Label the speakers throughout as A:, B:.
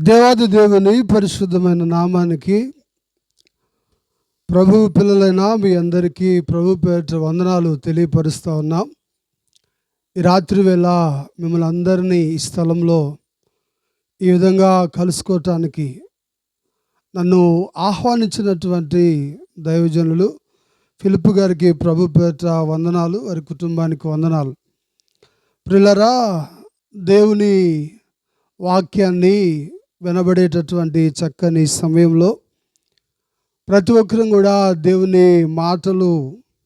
A: దేవాది దేవుని పరిశుద్ధమైన నామానికి ప్రభు పిల్లలైన మీ అందరికీ ప్రభు పేరిట వందనాలు తెలియపరుస్తూ ఉన్నాం. ఈ రాత్రి వేళ మిమ్మల్ని అందరినీ ఈ స్థలంలో ఈ విధంగా కలుసుకోవటానికి నన్ను ఆహ్వానించినటువంటి దైవజనులు ఫిలిప్ గారికి ప్రభు పేరిట వందనాలు, వారి కుటుంబానికి వందనాలు. ప్రియులారా, దేవుని వాక్యాన్ని వినబడేటటువంటి చక్కని సమయంలో ప్రతి ఒక్కరం కూడా దేవుని మాటలు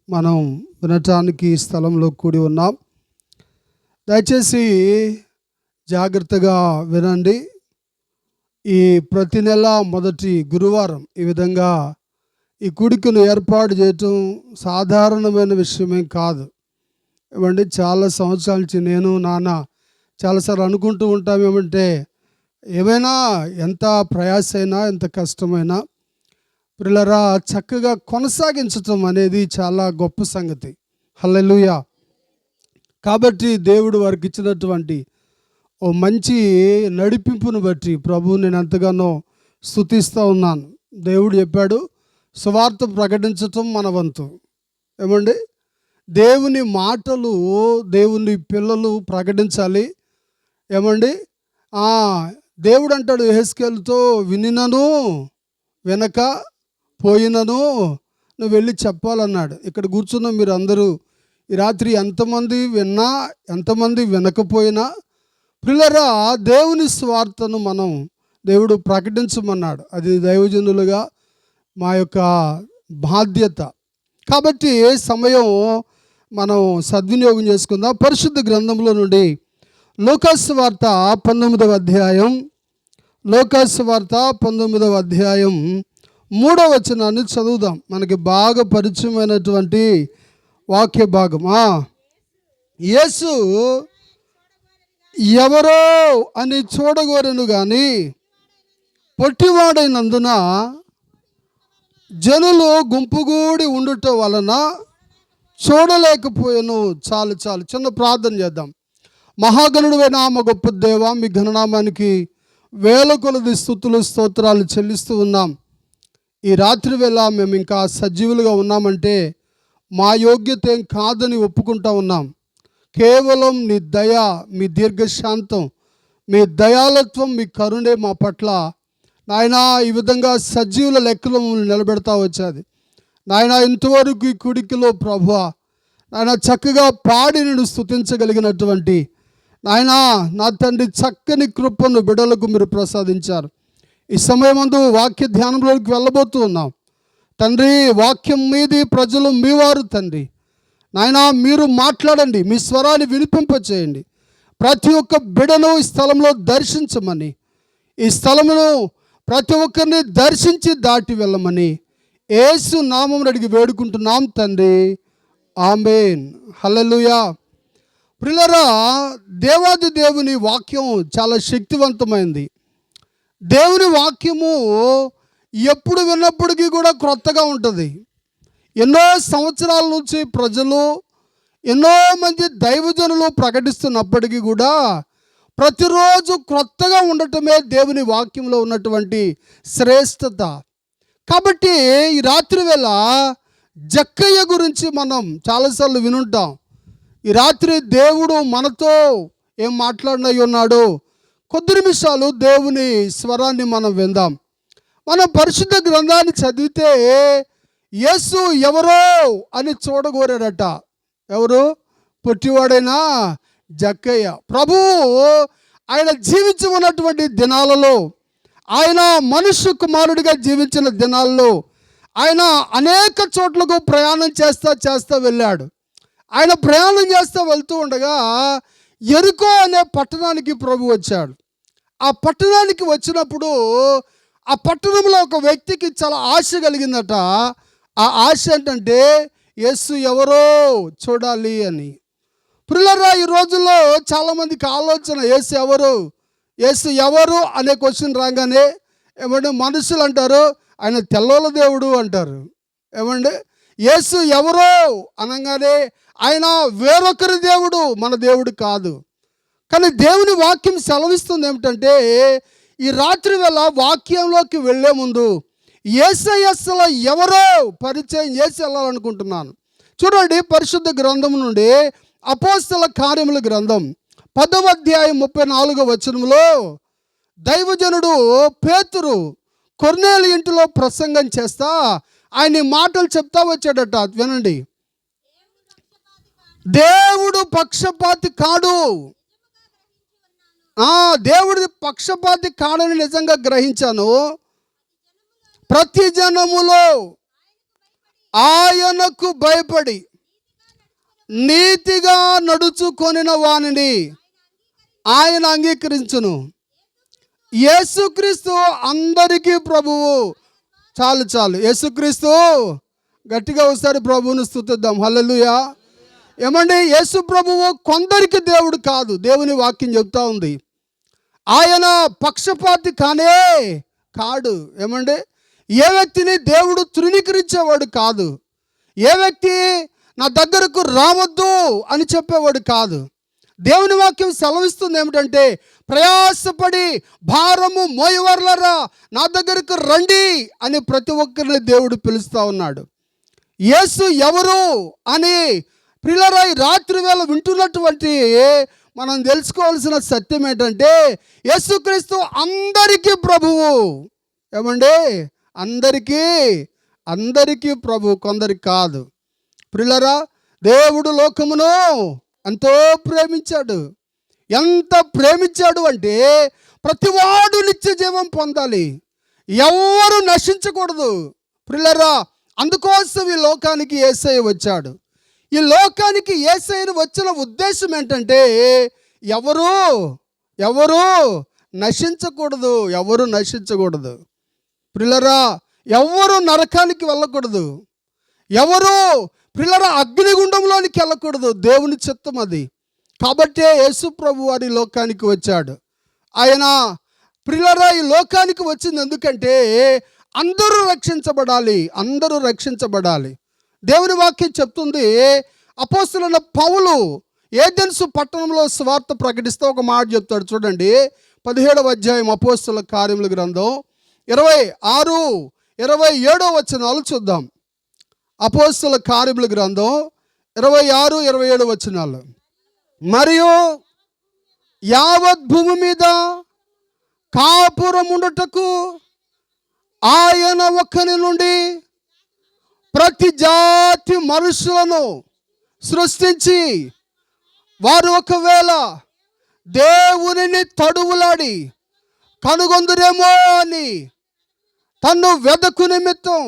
A: మనం వినటానికి స్థలంలో కూడి ఉన్నాం. దయచేసి జాగ్రత్తగా వినండి. ఈ ప్రతి నెల మొదటి గురువారం ఈ విధంగా ఈ కూడికను ఏర్పాటు చేయటం సాధారణమైన విషయమేం కాదు. ఏమండి, చాలా సంవత్సరాల నుంచి నేను నాన్న చాలాసార్లు అనుకుంటూ ఉంటాం ఏమంటే, ఏమైనా ఎంత ప్రయాసైనా ఎంత కష్టమైనా ప్రియులారా చక్కగా కొనసాగించటం అనేది చాలా గొప్ప సంగతి. హల్లెలూయా. కాబట్టి దేవుడు వారికి ఇచ్చినటువంటి ఓ మంచి నడిపింపును బట్టి ప్రభువు నేను ఎంతగానో స్తుతిస్తూ ఉన్నాను. దేవుడు చెప్పాడు, సువార్త ప్రకటించటం మన వంతు. ఏమండి, దేవుని మాటలు దేవుని పిల్లలు ప్రకటించాలి. ఏమండి, దేవుడు అంటాడు యెహెజ్కేలుతో, వినినను వినక పోయినను నువ్వు వెళ్ళి చెప్పాలన్నాడు. ఇక్కడ కూర్చున్న మీరు అందరూ ఈ రాత్రి ఎంతమంది విన్నా ఎంతమంది వినకపోయినా ప్రియులారా దేవుని స్వార్థను మనం దేవుడు ప్రకటించమన్నాడు. అది దైవజనులుగా మా యొక్క బాధ్యత. కాబట్టి సమయం మనం సద్వినియోగం చేసుకుందాం. పరిశుద్ధ గ్రంథంలో నుండి లూకాసు వార్త 19వ అధ్యాయం, లూకాసు వార్త 19వ అధ్యాయం 3వ వచనాన్ని చదువుదాం. మనకి బాగా పరిచయమైనటువంటి వాక్య భాగం. యేసు ఎవరో అని చూడగోరెను కానీ పొట్టివాడైనందున జనులు గుంపుగూడి ఉండుట వలన చూడలేకపోయాను. చాలు చిన్న ప్రార్థన చేద్దాం. మహాగణుడైన మా గొప్ప దేవ, మీ ఘననామానికి వేల కొలది స్తుతులు స్తోత్రాలు చెల్లిస్తూ ఉన్నాం. ఈ రాత్రి వేళ మేము ఇంకా సజీవులుగా ఉన్నామంటే మా యోగ్యత ఏం కాదని ఒప్పుకుంటా ఉన్నాం. కేవలం నీ దయ, మీ దీర్ఘశాంతం, మీ దయాళత్వం, మీ కరుణే మా పట్ల నాయనా ఈ విధంగా సజీవుల లెక్కలో నిలబెడతా వచ్చేది. నాయన ఇంతవరకు ఈ కుడికిలో ప్రభువా నాయన చక్కగా పాడి నేను స్తుతించగలిగినటువంటి నాయన నా తండ్రి చక్కని కృపను బిడ్డలకు మీరు ప్రసాదించారు. ఈ సమయమందు వాక్య ధ్యానంలోకి వెళ్ళబోతూ ఉన్నాం. తండ్రి, వాక్యం మీది, ప్రజలు మీ వారు. తండ్రి నాయన మీరు మాట్లాడండి, మీ స్వరాన్ని వినిపింపచేయండి. ప్రతి ఒక్క బిడ్డను ఈ స్థలంలో దర్శించమని, ఈ స్థలమును ప్రతి ఒక్కరిని దర్శించి దాటి వెళ్ళమని యేసు నామమున అడిగి వేడుకుంటున్నాం తండ్రి, ఆమేన్. హల్లెలూయా. ప్రియులారా, దేవాది దేవుని వాక్యం చాలా శక్తివంతమైంది. దేవుని వాక్యము ఎప్పుడు విన్నప్పటికీ కూడా క్రొత్తగా ఉంటుంది. ఎన్నో సంవత్సరాల నుంచి ప్రజలు, ఎన్నో మంది దైవజనులు ప్రకటిస్తున్నప్పటికీ కూడా ప్రతిరోజు క్రొత్తగా ఉండటమే దేవుని వాక్యంలో ఉన్నటువంటి శ్రేష్టత. కాబట్టి ఈ రాత్రి వేళ జక్కయ్య గురించి మనం చాలాసార్లు వినుంటాం. ఈ రాత్రి దేవుడు మనతో ఏం మాట్లాడినై ఉన్నాడో కొద్ది నిమిషాలు దేవుని స్వరాన్ని మనం విందాం. మనం పరిశుద్ధ గ్రంథాన్ని చదివితే యేసు ఎవరో అని చూడగోరాడట. ఎవరు? పొట్టివాడైనా జక్కయ్య. ప్రభువు ఆయన జీవించి ఉన్నటువంటి దినాలలో, ఆయన మనుష్య కుమారుడిగా జీవించిన దినాల్లో ఆయన అనేక చోట్లకు ప్రయాణం చేస్తా వెళ్ళాడు. ఆయన ప్రయాణం చేస్తూ వెళ్తూ ఉండగా యెరికో అనే పట్టణానికి ప్రభు వచ్చాడు. ఆ పట్టణానికి వచ్చినప్పుడు ఆ పట్టణంలో ఒక వ్యక్తికి చాలా ఆశ కలిగిందట. ఆ ఆశ ఏంటంటే యేసు ఎవరో చూడాలి అని. ప్రియులారా, ఈ రోజుల్లో చాలామందికి ఆలోచన యేసు ఎవరు అనే క్వశ్చన్ రాగానే ఏమంటే మనుషులు అంటారు ఆయన తెల్లోల దేవుడు అంటారు. ఏమండి, యేసు ఎవరో అనగానే ఆయన వేరొకరి దేవుడు, మన దేవుడు కాదు. కానీ దేవుని వాక్యం సెలవిస్తుంది ఏమిటంటే ఈ రాత్రి వేళ వాక్యంలోకి వెళ్ళే ముందు యేసయ్య అసలు ఎవరో పరిచయం చేసి వెళ్ళాలనుకుంటున్నాను. చూడండి, పరిశుద్ధ గ్రంథం నుండి అపోస్తల కార్యముల గ్రంథం 10వ అధ్యాయం 34వ వచనంలో దైవజనుడు పేతురు కొర్నేలి ఇంటిలో ప్రసంగం చేస్తా ఆయన మాటలు చెప్తా వచ్చాడట. వినండి. దేవుడు పక్షపాతి కాడు. దేవుడి పక్షపాతి కాడని నిజంగా గ్రహించాను. ప్రతి జనములో ఆయనకు భయపడి నీతిగా నడుచుకొనిన వానిని ఆయన అంగీకరించును. యేసుక్రీస్తు అందరికీ ప్రభువు. చాలు యేసుక్రీస్తు. గట్టిగా ఒకసారి ప్రభువును స్తుతిద్దాం. హల్లెలూయా. ఏమండి, యేసు ప్రభువు కొందరికి దేవుడు కాదు. దేవుని వాక్యం చెప్తా ఉంది. ఆయన పక్షపాతి కానే కాడు. ఏమండి, ఏ వ్యక్తిని దేవుడు తృణీకరించేవాడు కాదు. ఏ వ్యక్తి నా దగ్గరకు రావద్దు అని చెప్పేవాడు కాదు. దేవుని వాక్యం సెలవిస్తుంది ఏమిటంటే, ప్రయాసపడి భారము మోయవర్లరా నా దగ్గరకు రండి అని ప్రతి ఒక్కరిని దేవుడు పిలుస్తూ ఉన్నాడు. యేసు ఎవరు అని ప్రియులారా ఈ రాత్రి వేళ వింటున్నటువంటి మనం తెలుసుకోవాల్సిన సత్యం ఏంటంటే, యేసుక్రీస్తు అందరికీ ప్రభువు. ఏమండి, అందరికీ ప్రభువు, కొందరికి కాదు. ప్రియులారా, దేవుడు లోకమును ఎంతో ప్రేమించాడు. ఎంత ప్రేమించాడు అంటే ప్రతివాడు నిత్య జీవం పొందాలి, ఎవరు నశించకూడదు. ప్రియులారా, అందుకోసం ఈ లోకానికి యేసయ్య వచ్చాడు. ఈ లోకానికి యేసయ్యను వచ్చిన ఉద్దేశం ఏంటంటే ఎవరు నశించకూడదు. ప్రియులారా, ఎవరు నరకానికి వెళ్ళకూడదు. ప్రియులారా, అగ్నిగుండంలోనికి వెళ్ళకూడదు. దేవుని చిత్తం అది. కాబట్టే యేసు ప్రభు వారి లోకానికి వచ్చాడు. ఆయన ప్రియులారా ఈ లోకానికి వచ్చింది ఎందుకంటే అందరూ రక్షించబడాలి. దేవుని వాక్యం చెప్తుంది. అపోస్తలుడైన పౌలు ఏథెన్సు పట్టణంలో సువార్త ప్రకటిస్తూ ఒక మాట చెప్తాడు. చూడండి, 17వ అధ్యాయం అపోస్తల కార్యముల గ్రంథం 26, 27 వచనాలు చూద్దాం. అపోస్తల కార్యముల గ్రంథం 26, 27 వచనాలు. మరియు యావత్ భూమి మీద కాపురముండుటకు ఆయన ఒక్కని నుండి ప్రతి జాతి మనుషులను సృష్టించి, వారు ఒకవేళ దేవునిని తడువులాడి కనుగొందురేమో అని తన్ను వెదకు నిమిత్తం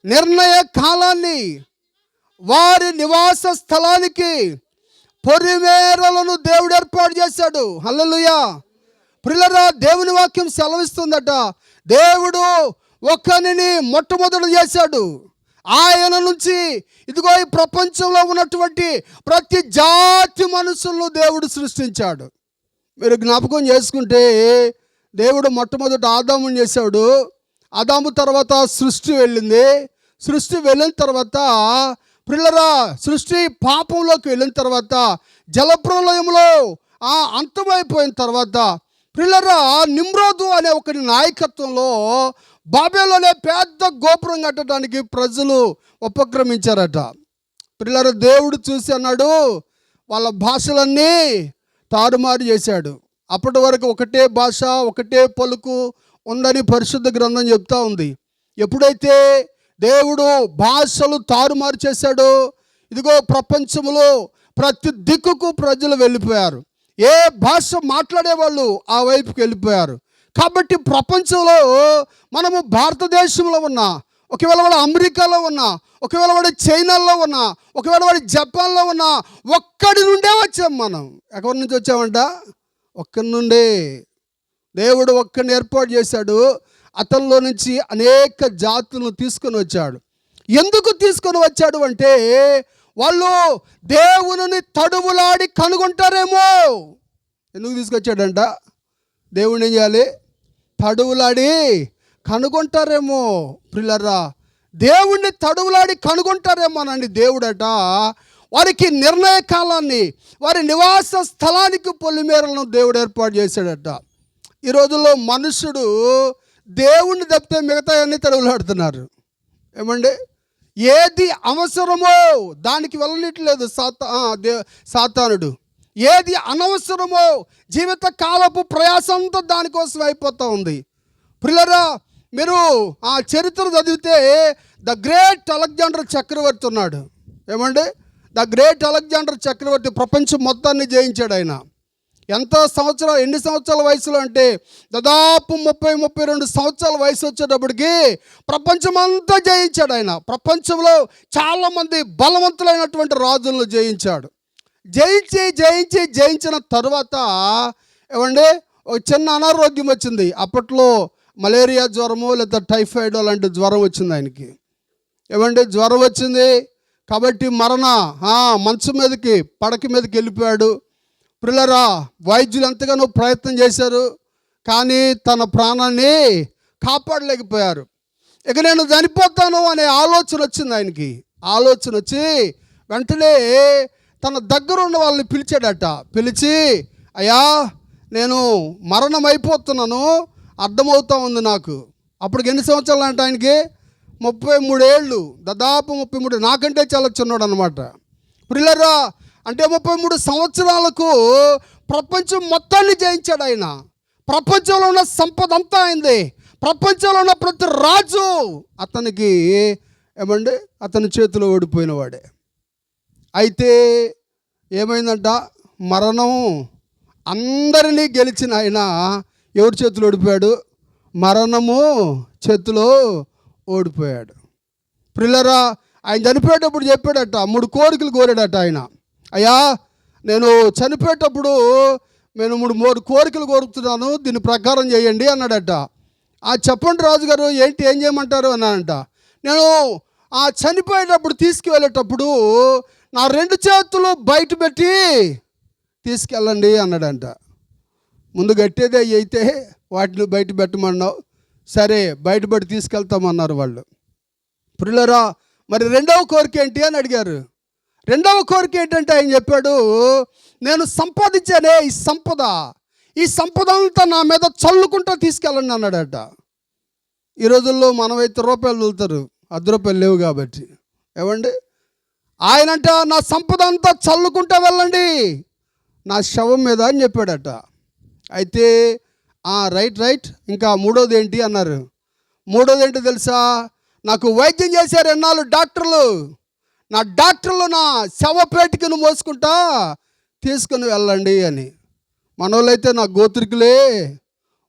A: నిర్ణయ కాలాన్ని వారి నివాస స్థలానికి పొరిమేరలను దేవుడు ఏర్పాటు చేశాడు. హల్లెలూయా. ప్రియులారా, దేవుని వాక్యం సెలవిస్తుందట, దేవుడు ఒక్కనిని మొట్టమొదట చేశాడు. ఆయన నుంచి ఇదిగో ఈ ప్రపంచంలో ఉన్నటువంటి ప్రతి జాతి మనుషులను దేవుడు సృష్టించాడు. మీరు జ్ఞాపకం చేసుకుంటే దేవుడు మొట్టమొదట ఆదాముని చేశాడు. ఆదాము తర్వాత సృష్టి వెళ్ళిన తర్వాత ప్రియులారా సృష్టి పాపంలోకి వెళ్ళిన తర్వాత జలప్రలయంలో అంతమైపోయిన తర్వాత ప్రియులారా నిమ్రోదు అనే ఒకరి నాయకత్వంలో బాబేలోనే పెద్ద గోపురం కట్టడానికి ప్రజలు ఉపక్రమించారట. ప్రియులారా దేవుడు చూసి అన్నాడు, వాళ్ళ భాషలన్నీ తారుమారు చేశాడు. అప్పటి వరకు ఒకటే భాష ఒకటే పలుకు ఉందని పరిశుద్ధ గ్రంథం చెప్తా ఉంది. ఎప్పుడైతే దేవుడు భాషలు తారుమారు చేశాడో ఇదిగో ప్రపంచంలో ప్రతి దిక్కుకు ప్రజలు వెళ్ళిపోయారు. ఏ భాష మాట్లాడేవాళ్ళు ఆ వైపుకి వెళ్ళిపోయారు. కాబట్టి ప్రపంచంలో మనము భారతదేశంలో ఉన్నా, ఒకవేళ వాడు అమెరికాలో ఉన్నా, ఒకవేళ వాడు చైనాలో ఉన్నా, ఒకవేళ వాడు జపాన్లో ఉన్నా, ఒక్కడి నుండే వచ్చాం మనం. ఎక్కడి నుంచి వచ్చామంట? ఒక్కడి నుండే. దేవుడు ఒక్కడిని ఏర్పాటు చేశాడు. అతనిలో నుంచి అనేక జాతులను తీసుకొని వచ్చాడు. ఎందుకు తీసుకొని వచ్చాడు అంటే వాళ్ళు దేవుని తడువులాడి కనుగొంటారేమో. ఎందుకు తీసుకొచ్చాడంట? దేవుడిని ఏం చేయాలి? తడువులాడి కనుగొంటారేమో. ప్రియులారా దేవుణ్ణి తడువులాడి కనుగొంటారేమోనండి. దేవుడట వారికి నిర్ణయ కాలాన్ని, వారి నివాస స్థలానికి పొలిమేరలను దేవుడు ఏర్పాటు చేశాడట. ఈ రోజుల్లో మనుషుడు దేవుణ్ణి తప్పితే మిగతా అన్ని తరుగులాడుతున్నారు. ఏమండి, ఏది అవసరమో దానికి వెళ్ళనట్లేదు సాతానుడు. ఏది అనవసరమో జీవిత కాలపు ప్రయాసంతో దానికోసం అయిపోతూ ఉంది. ప్రియులారా, మీరు ఆ చరిత్ర చదివితే ద గ్రేట్ అలెగ్జాండర్ చక్రవర్తి ఉన్నాడు. ఏమండి, ద గ్రేట్ అలెగ్జాండర్ చక్రవర్తి ప్రపంచం మొత్తాన్ని జయించాడు. ఆయన ఎన్ని సంవత్సరాల వయసులో అంటే దాదాపు 32 సంవత్సరాల వయసు వచ్చేటప్పటికి ప్రపంచమంతా జయించాడు ఆయన. ప్రపంచంలో చాలామంది బలవంతులైనటువంటి రాజులను జయించాడు. జయించిన తర్వాత ఏమండి, ఒక చిన్న అనారోగ్యం వచ్చింది. అప్పట్లో మలేరియా జ్వరము లేదా టైఫాయిడ్ అలాంటి జ్వరం వచ్చింది ఆయనకి. ఏమండి, జ్వరం వచ్చింది కాబట్టి మంచం మీదకి పడక మీదకి వెళ్ళిపోయాడు. ప్రియులారా, వైద్యులు ఎంతగానో ప్రయత్నం చేశారు, కానీ తన ప్రాణాన్ని కాపాడలేకపోయారు. ఇక నేను చనిపోతాను అనే ఆలోచన వచ్చింది ఆయనకి. ఆలోచన వచ్చి వెంటనే తన దగ్గర ఉన్న వాళ్ళని పిలిచాడట. పిలిచి, అయ్యా నేను మరణం అయిపోతున్నాను, అర్థమవుతా ఉంది నాకు. అప్పటికి ఎన్ని సంవత్సరాలు అంటే ఆయనకి 33 ఏళ్ళు, దాదాపు 33, నాకంటే చాలా చిన్నోడు అనమాట. ప్రియులారా, అంటే 33 సంవత్సరాలకు ప్రపంచం మొత్తాన్ని జయించాడు ఆయన. ప్రపంచంలో ఉన్న సంపద అంతా అయింది. ప్రపంచంలో ఉన్న ప్రతి రాజు అతనికి ఏమండి అతని చేతిలో ఓడిపోయిన వాడే. అయితే ఏమైందంట, మరణం అందరినీ గెలిచిన ఆయన ఎవరి చేతిలో ఓడిపోయాడు? మరణము చేతిలో ఓడిపోయాడు. ప్రియులారా, ఆయన చనిపోయేటప్పుడు చెప్పాడట, 3 కోరికలు కోరాడట ఆయన. అయ్యా నేను చనిపోయేటప్పుడు నేను 3 కోరికలు కోరుతున్నాను, దీని ప్రకారం చేయండి అన్నాడట. చెప్పండి రాజుగారు, ఏం చేయమంటారు అన్నాడంట. నేను చనిపోయేటప్పుడు తీసుకువెళ్ళేటప్పుడు నా 2 చేతులు బయట పెట్టి తీసుకెళ్ళండి అన్నాడంట. ముందు కట్టేదే అయితే వాటిని బయట పెట్టమన్నావు, సరే బయటపడి తీసుకెళ్తామన్నారు వాళ్ళు. ప్రియులారా, మరి 2వ కోరిక ఏంటి అని అడిగారు. 2వ కోరిక ఏంటంటే ఆయన చెప్పాడు, నేను సంపాదించానే ఈ సంపద అంతా నా మీద చల్లుకుంటూ తీసుకెళ్ళండి అన్నాడట. ఈ రోజుల్లో మనమైతే రూపాయలు వదులుతారు, 10 రూపాయలు లేవు కాబట్టి. ఏమండి, ఆయనంట నా సంపద అంతా చల్లుకుంటూ వెళ్ళండి నా శవం మీద అని చెప్పాడట. అయితే రైట్ ఇంకా 3వది ఏంటి అన్నారు. 3వది ఏంటో తెలుసా? నాకు వైద్యం చేశారు ఎన్నాళ్ళు డాక్టర్లు, నా శవపేటికను మోసుకుంటా తీసుకుని వెళ్ళండి అని. మనోళ్ళైతే నా గోత్రికులే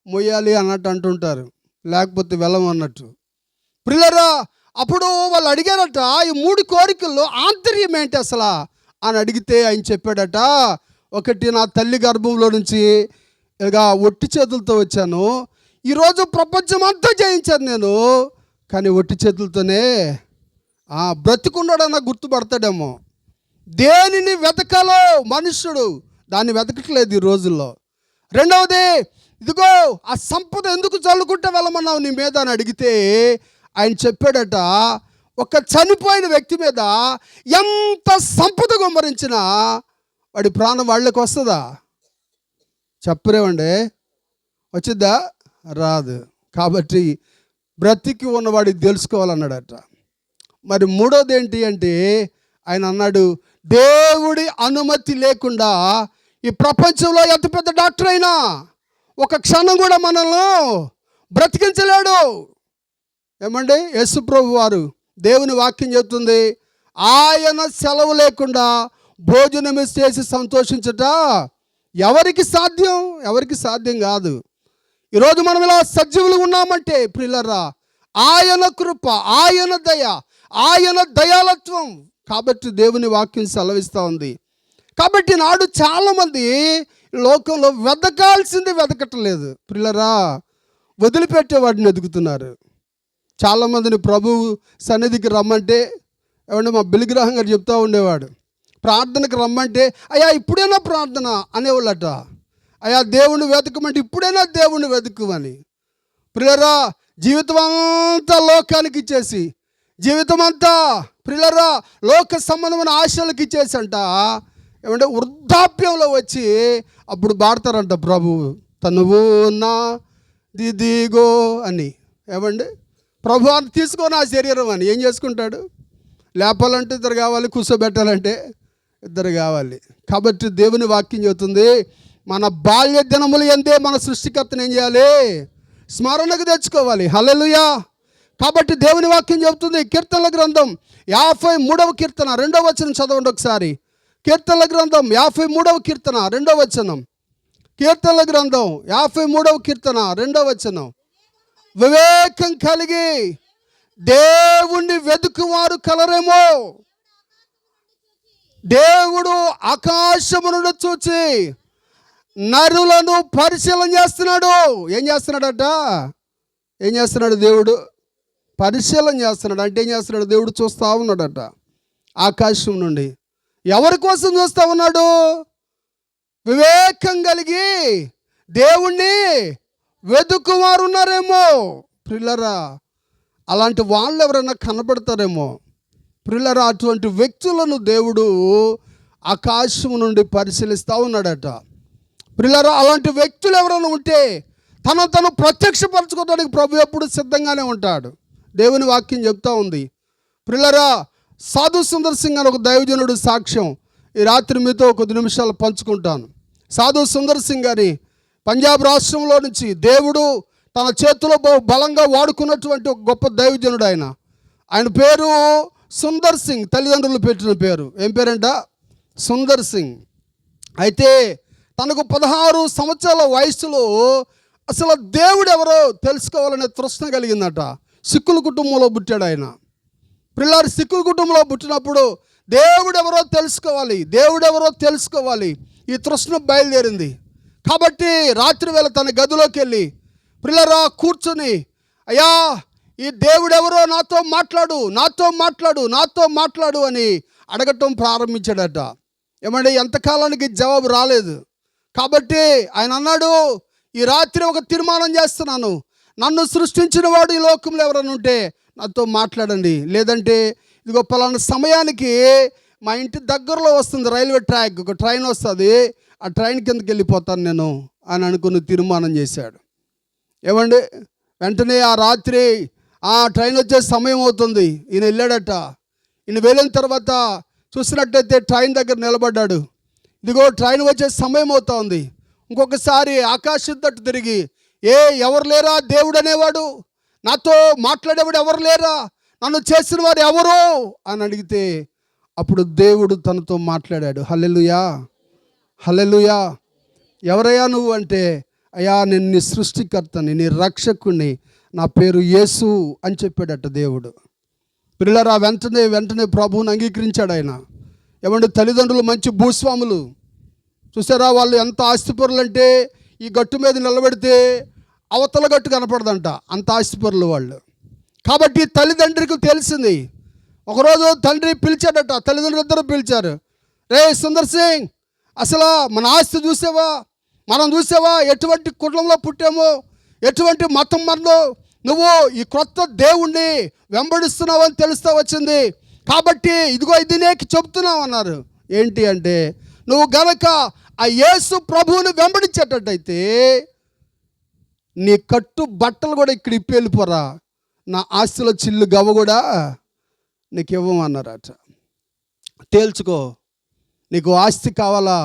A: మొయ్యాలి అన్నట్టు అంటుంటారు, లేకపోతే వెళ్ళమన్నట్టు. ప్రియులారా, అప్పుడు వాళ్ళు అడిగారట, ఈ 3 కోరికల్లో ఆంతర్యం ఏంటి అసలు అని అడిగితే ఆయన చెప్పాడట, ఒకటి, నా తల్లి గర్భంలో నుంచి ఇలాగా ఒట్టి చేతులతో వచ్చాను, ఈరోజు ప్రపంచం అంతా జయించాను నేను, కానీ ఒట్టి చేతులతోనే బ్రతికున్నాడన్న గుర్తుపడతాడేమో. దేనిని వెతకాలో మనుష్యుడు దాన్ని వెతకట్లేదు ఈ రోజుల్లో. 2వది, ఇదిగో ఆ సంపద ఎందుకు చల్లుకుంటే వెళ్ళమన్నావు నీ మీద అని అడిగితే ఆయన చెప్పాడట, ఒక చనిపోయిన వ్యక్తి మీద ఎంత సంపద గుమ్మరించినా వాడి ప్రాణం వాళ్ళకి వస్తుందా? చెప్పరేమండి, వచ్చిద్దా? రాదు. కాబట్టి బ్రతికి ఉన్నవాడికి తెలుసుకోవాలన్నాడట. మరి 3వది ఏంటి అంటే ఆయన అన్నాడు, దేవుడి అనుమతి లేకుండా ఈ ప్రపంచంలో ఎంత పెద్ద డాక్టర్ అయినా ఒక క్షణం కూడా మనల్ని బ్రతికించలేడు. ఏమండి, యేసు ప్రభు వారు దేవుని వాక్యం చెప్తుంది, ఆయన సెలవు లేకుండా భోజనం చేసి సంతోషించట ఎవరికి సాధ్యం కాదు. ఈరోజు మనం ఇలా సజీవులు ఉన్నామంటే ప్రియులారా, ఆయన కృప, ఆయన దయ, ఆయన దయాళత్వం కాబట్టి దేవుని వాక్యం సెలవిస్తూ ఉంది. కాబట్టి నాడు చాలామంది లోకంలో వెతకాల్సింది వెతకట్లేదు ప్రియులారా, వదిలిపెట్టే వాటిని వెతుకుతున్నారు. చాలామందిని ప్రభు సన్నిధికి రమ్మంటే, ఏమంటే మా బిలిగ్రహం గారు చెప్తూ ఉండేవాడు, ప్రార్థనకు రమ్మంటే అయ్యా ఇప్పుడైనా ప్రార్థన అనేవాళ్ళట. అయ్యా దేవుని వెతకమంటే ఇప్పుడైనా దేవుని వెతుకుమని. ప్రియులారా, జీవితం అంతా లోకానికి ఇచ్చేసి, జీవితం అంతా ప్రియులారా లోక సంబంధమైన ఆశలకు ఇచ్చేసి అంట ఏమంటే వృద్ధాప్యంలో వచ్చి అప్పుడు పాడతారంట ప్రభువు, తనువు నా దిదిగో అని. ఏమండి, ప్రభు అని తీసుకో నా శరీరం అని. ఏం చేసుకుంటాడు? లేపాలంటే ఇద్దరు కావాలి, కూర్చోబెట్టాలంటే ఇద్దరు కావాలి. కాబట్టి దేవుని వాక్యం చెబుతుంది, మన బాల్య దినములు ఎందే మన సృష్టికర్తను ఏం చేయాలి? స్మరణకు తెచ్చుకోవాలి. హల్లెలూయా. కాబట్టి దేవుని వాక్యం చెబుతుంది, కీర్తనల గ్రంథం 53వ కీర్తన 2వ వచనం చదవండి ఒకసారి. కీర్తనల గ్రంథం 53వ కీర్తన 2వ వచనం. కీర్తనల గ్రంథం 53వ కీర్తన 2వ వచనం. వివేకం కలిగి దేవుణ్ణి వెతుకువారు కలరేమో. దేవుడు ఆకాశము నుండి చూచి నరులను పరిశీలన చేస్తున్నాడు. ఏం చేస్తున్నాడట? ఏం చేస్తున్నాడు దేవుడు? పరిశీలన చేస్తున్నాడు. అంటే ఏం చేస్తున్నాడు? దేవుడు చూస్తూ ఉన్నాడట ఆకాశం నుండి. ఎవరి కోసం చూస్తూ ఉన్నాడు? వివేకం కలిగి దేవుణ్ణి వెతుకువారు ఉన్నారేమో. ప్రియులారా, అలాంటి వాళ్ళు ఎవరైనా కనబడతారేమో. ప్రియులారా, అటువంటి వ్యక్తులను దేవుడు ఆకాశం నుండి పరిశీలిస్తూ ఉన్నాడట. ప్రియులారా, అలాంటి వ్యక్తులు ఎవరైనా ఉంటే తను ప్రత్యక్షపరచుకోవడానికి ప్రభు ఎప్పుడు సిద్ధంగానే ఉంటాడు. దేవుని వాక్యం చెప్తా ఉంది. ప్రియులారా, సాధు సుందర్ సింగ్ అని ఒక దైవజనుడు సాక్ష్యం ఈ రాత్రి మీతో కొద్ది నిమిషాలు పంచుకుంటాను. సాధు సుందర్ సింగ్ గారి పంజాబ్ రాష్ట్రంలో నుంచి దేవుడు తన చేతిలో బలంగా వాడుకున్నటువంటి ఒక గొప్ప దైవజనుడు ఆయన. ఆయన పేరు సుందర్ సింగ్. తల్లిదండ్రులు పెట్టిన పేరు ఏం పేరంట? సుందర్ సింగ్. అయితే తనకు 16 సంవత్సరాల వయసులో అసలు దేవుడు ఎవరో తెలుసుకోవాలనే తృష్ణ కలిగిందట. సిక్కుల కుటుంబంలో పుట్టాడు ఆయన. పిల్లాడు సిక్కుల కుటుంబంలో పుట్టినప్పుడు దేవుడు ఎవరో తెలుసుకోవాలి, దేవుడు ఎవరో తెలుసుకోవాలి, ఈ తృష్ణ బయలుదేరింది. కాబట్టి రాత్రి వేళ తన గదిలోకి వెళ్ళి పిల్లరా కూర్చొని, అయ్యా ఈ దేవుడు ఎవరో నాతో మాట్లాడు, నాతో మాట్లాడు, నాతో మాట్లాడు అని అడగటం ప్రారంభించాడట. ఏమంటే ఎంతకాలానికి జవాబు రాలేదు. కాబట్టి ఆయన అన్నాడు, ఈ రాత్రి ఒక తీర్మానం చేస్తున్నాను, నన్ను సృష్టించిన వాడు ఈ లోకంలో ఎవరైనా ఉంటే నాతో మాట్లాడండి, లేదంటే ఇదిగో పలానా సమయానికి మా ఇంటి దగ్గరలో వస్తుంది రైల్వే ట్రాక్, ఒక ట్రైన్ వస్తుంది, ఆ ట్రైన్ కిందకి వెళ్ళిపోతాను నేను అని అనుకుని తీర్మానం చేశాడు. ఏమండి, వెంటనే ఆ రాత్రి ఆ ట్రైన్ వచ్చే సమయం అవుతుంది, ఈయన వెళ్ళాడట. ఈయన వెళ్ళిన తర్వాత చూసినట్టయితే ట్రైన్ దగ్గర నిలబడ్డాడు. ఇదిగో ట్రైన్ వచ్చే సమయం అవుతుంది. ఇంకొకసారి ఆకాశం తట్టు తిరిగి, ఎవరు లేరా దేవుడు అనేవాడు, నాతో మాట్లాడేవాడు ఎవరు లేరా, నన్ను చేసిన వారు ఎవరు అని అడిగితే అప్పుడు దేవుడు తనతో మాట్లాడాడు. హల్లెలూయా, హల్లెలూయా. ఎవరయ్యా నువ్వు అంటే, అయ్యా నేను నీ సృష్టికర్తని, నీ రక్షకుణ్ణి, నా పేరు యేసు అని చెప్పాడట దేవుడు. పిల్లరా వెంటనే ప్రభువుని అంగీకరించాడు ఆయన. ఏమంటే తల్లిదండ్రులు మంచి భూస్వాములు, చూసారా వాళ్ళు ఎంత ఆస్తిపరులు అంటే ఈ గట్టు మీద నిలబెడితే అవతల గట్టు కనపడదంట, అంత ఆస్తిపరులు వాళ్ళు. కాబట్టి తల్లిదండ్రికి తెలిసింది. ఒకరోజు తండ్రి పిలిచాడట, తల్లిదండ్రులు ఇద్దరు పిలిచారు. రే సుందర్ సింగ్, అసలు మన ఆస్తి చూసావా, మనం చూసావా, ఎటువంటి కుటుంబంలో పుట్టామో, ఎటువంటి మతం మనలో, నువ్వు ఈ కొత్త దేవుణ్ణి వెంబడిస్తున్నావు అని తెలుస్తా వచ్చింది. కాబట్టి ఇదిగో ఇది నీకు చెప్తున్నావు అన్నారు. ఏంటి అంటే, నువ్వు గనక ఆ యేసు ప్రభువుని వెంబడించేటట్టయితే నీ కట్టు బట్టలు కూడా ఇక్కడ ఇప్పి వెళ్ళిపోరా, నా ఆస్తిలో చిల్లు గవ్వ కూడా నీకు ఇవ్వమన్నారట. తేల్చుకో, నీకు ఆస్తి కావాలా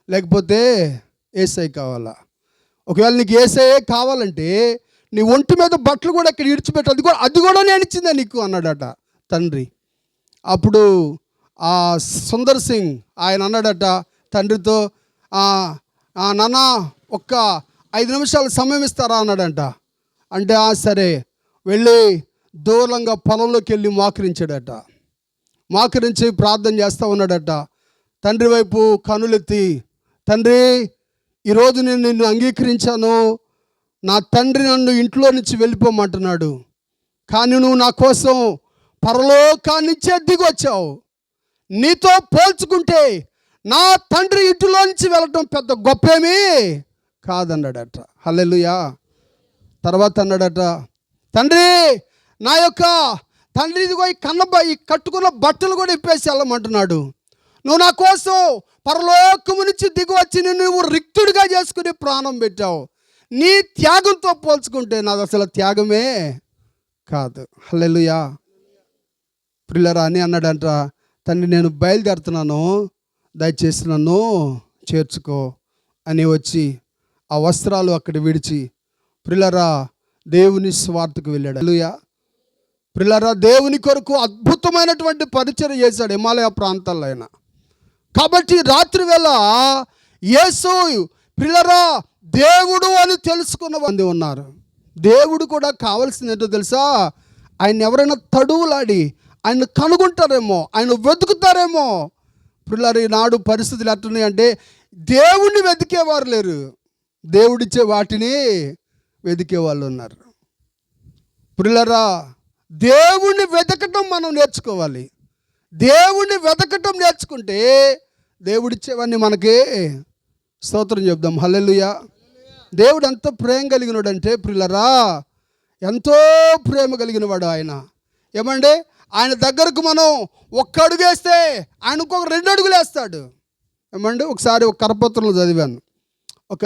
A: లేకపోతే ఏసై కావాలా? ఒకవేళ నీకు ఏసఐ కావాలంటే నీ ఒంటి మీద బట్టలు కూడా ఇక్కడ ఇడిచిపెట్టు, అది కూడా నేను ఇచ్చిందే నీకు అన్నాడట తండ్రి. అప్పుడు ఆ సుందర్ సింగ్ ఆయన అన్నాడట తండ్రితో, నాన్న ఒక్క 5 నిమిషాలు సమయం ఇస్తారా అన్నాడంట. అంటే సరే వెళ్ళి దూరంగా పొలంలోకి వెళ్ళి మోకరించాడట. మోకరించి ప్రార్థన చేస్తూ ఉన్నాడట. తండ్రి వైపు కనులెత్తి, తండ్రి ఈరోజు నేను నిన్ను అంగీకరించాను, నా తండ్రి నన్ను ఇంట్లో నుంచి వెళ్ళిపోమంటున్నాడు, కానీ నువ్వు నా కోసం పరలోకాన్నించే దిగొచ్చావు, నీతో పోల్చుకుంటే నా తండ్రి ఇంటిలో నుంచి వెళ్ళటం పెద్ద గొప్పేమీ కాదన్నాడట. హల్లెలూయా. తర్వాత అన్నాడట, తండ్రి నా యొక్క తండ్రి ఇదిగో ఈ కట్టుకున్న బట్టలు కూడా ఇప్పేసి వెళ్ళమంటున్నాడు, నువ్వు నా కోసం పరలోకము నుంచి దిగి వచ్చి నువ్వు రిక్తుడిగా చేసుకుని ప్రాణం పెట్టావు. నీ త్యాగంతో పోల్చుకుంటే నాది అసలు త్యాగమే కాదు. హల్లెలూయా. ప్రియులారా అని అన్నాడంట, తండ్రి నేను బయలుదేరుతున్నాను, దయచేసి నన్ను చేర్చుకో అని వచ్చి ఆ వస్త్రాలు అక్కడ విడిచి ప్రియులారా దేవుని స్వార్థకు వెళ్ళాడు. హల్లెలూయా. ప్రియులారా దేవుని కొరకు అద్భుతమైనటువంటి పరిచర్య చేశాడు హిమాలయ ప్రాంతాల్లో ఆయన. కాబట్టి రాత్రి వేళ యేసు ప్రియులారా దేవుడు అని తెలుసుకున్న మంది ఉన్నారు. దేవుడు కూడా కావాల్సింది ఏంటో తెలుసా? ఆయన ఎవరైనా తడువులాడి ఆయన కనుగొంటారేమో, ఆయన వెతుకుతారేమో. ప్రియులారా ఈనాడు పరిస్థితులు ఎట్టున్నాయి అంటే దేవుణ్ణి వెతికేవారు లేరు, దేవుడిచ్చే వాటిని వెతికే వాళ్ళు ఉన్నారు. ప్రియులారా దేవుణ్ణి వెతకటం మనం నేర్చుకోవాలి. దేవుణ్ణి వెతకటం నేర్చుకుంటే దేవుడిచ్చేవన్నీ మనకి స్తోత్రం చెప్దాం. హల్లెలూయా. దేవుడు ఎంత ప్రేమ కలిగినాడు అంటే ప్రియులారా, ఎంతో ప్రేమ కలిగిన వాడు ఆయన. ఏమంటే ఆయన దగ్గరకు మనం ఒక్క అడుగు వేస్తే ఆయన ఇంకొక 2 అడుగులు వేస్తాడు. ఏమండి ఒకసారి ఒక కరపత్రంలో చదివాను, ఒక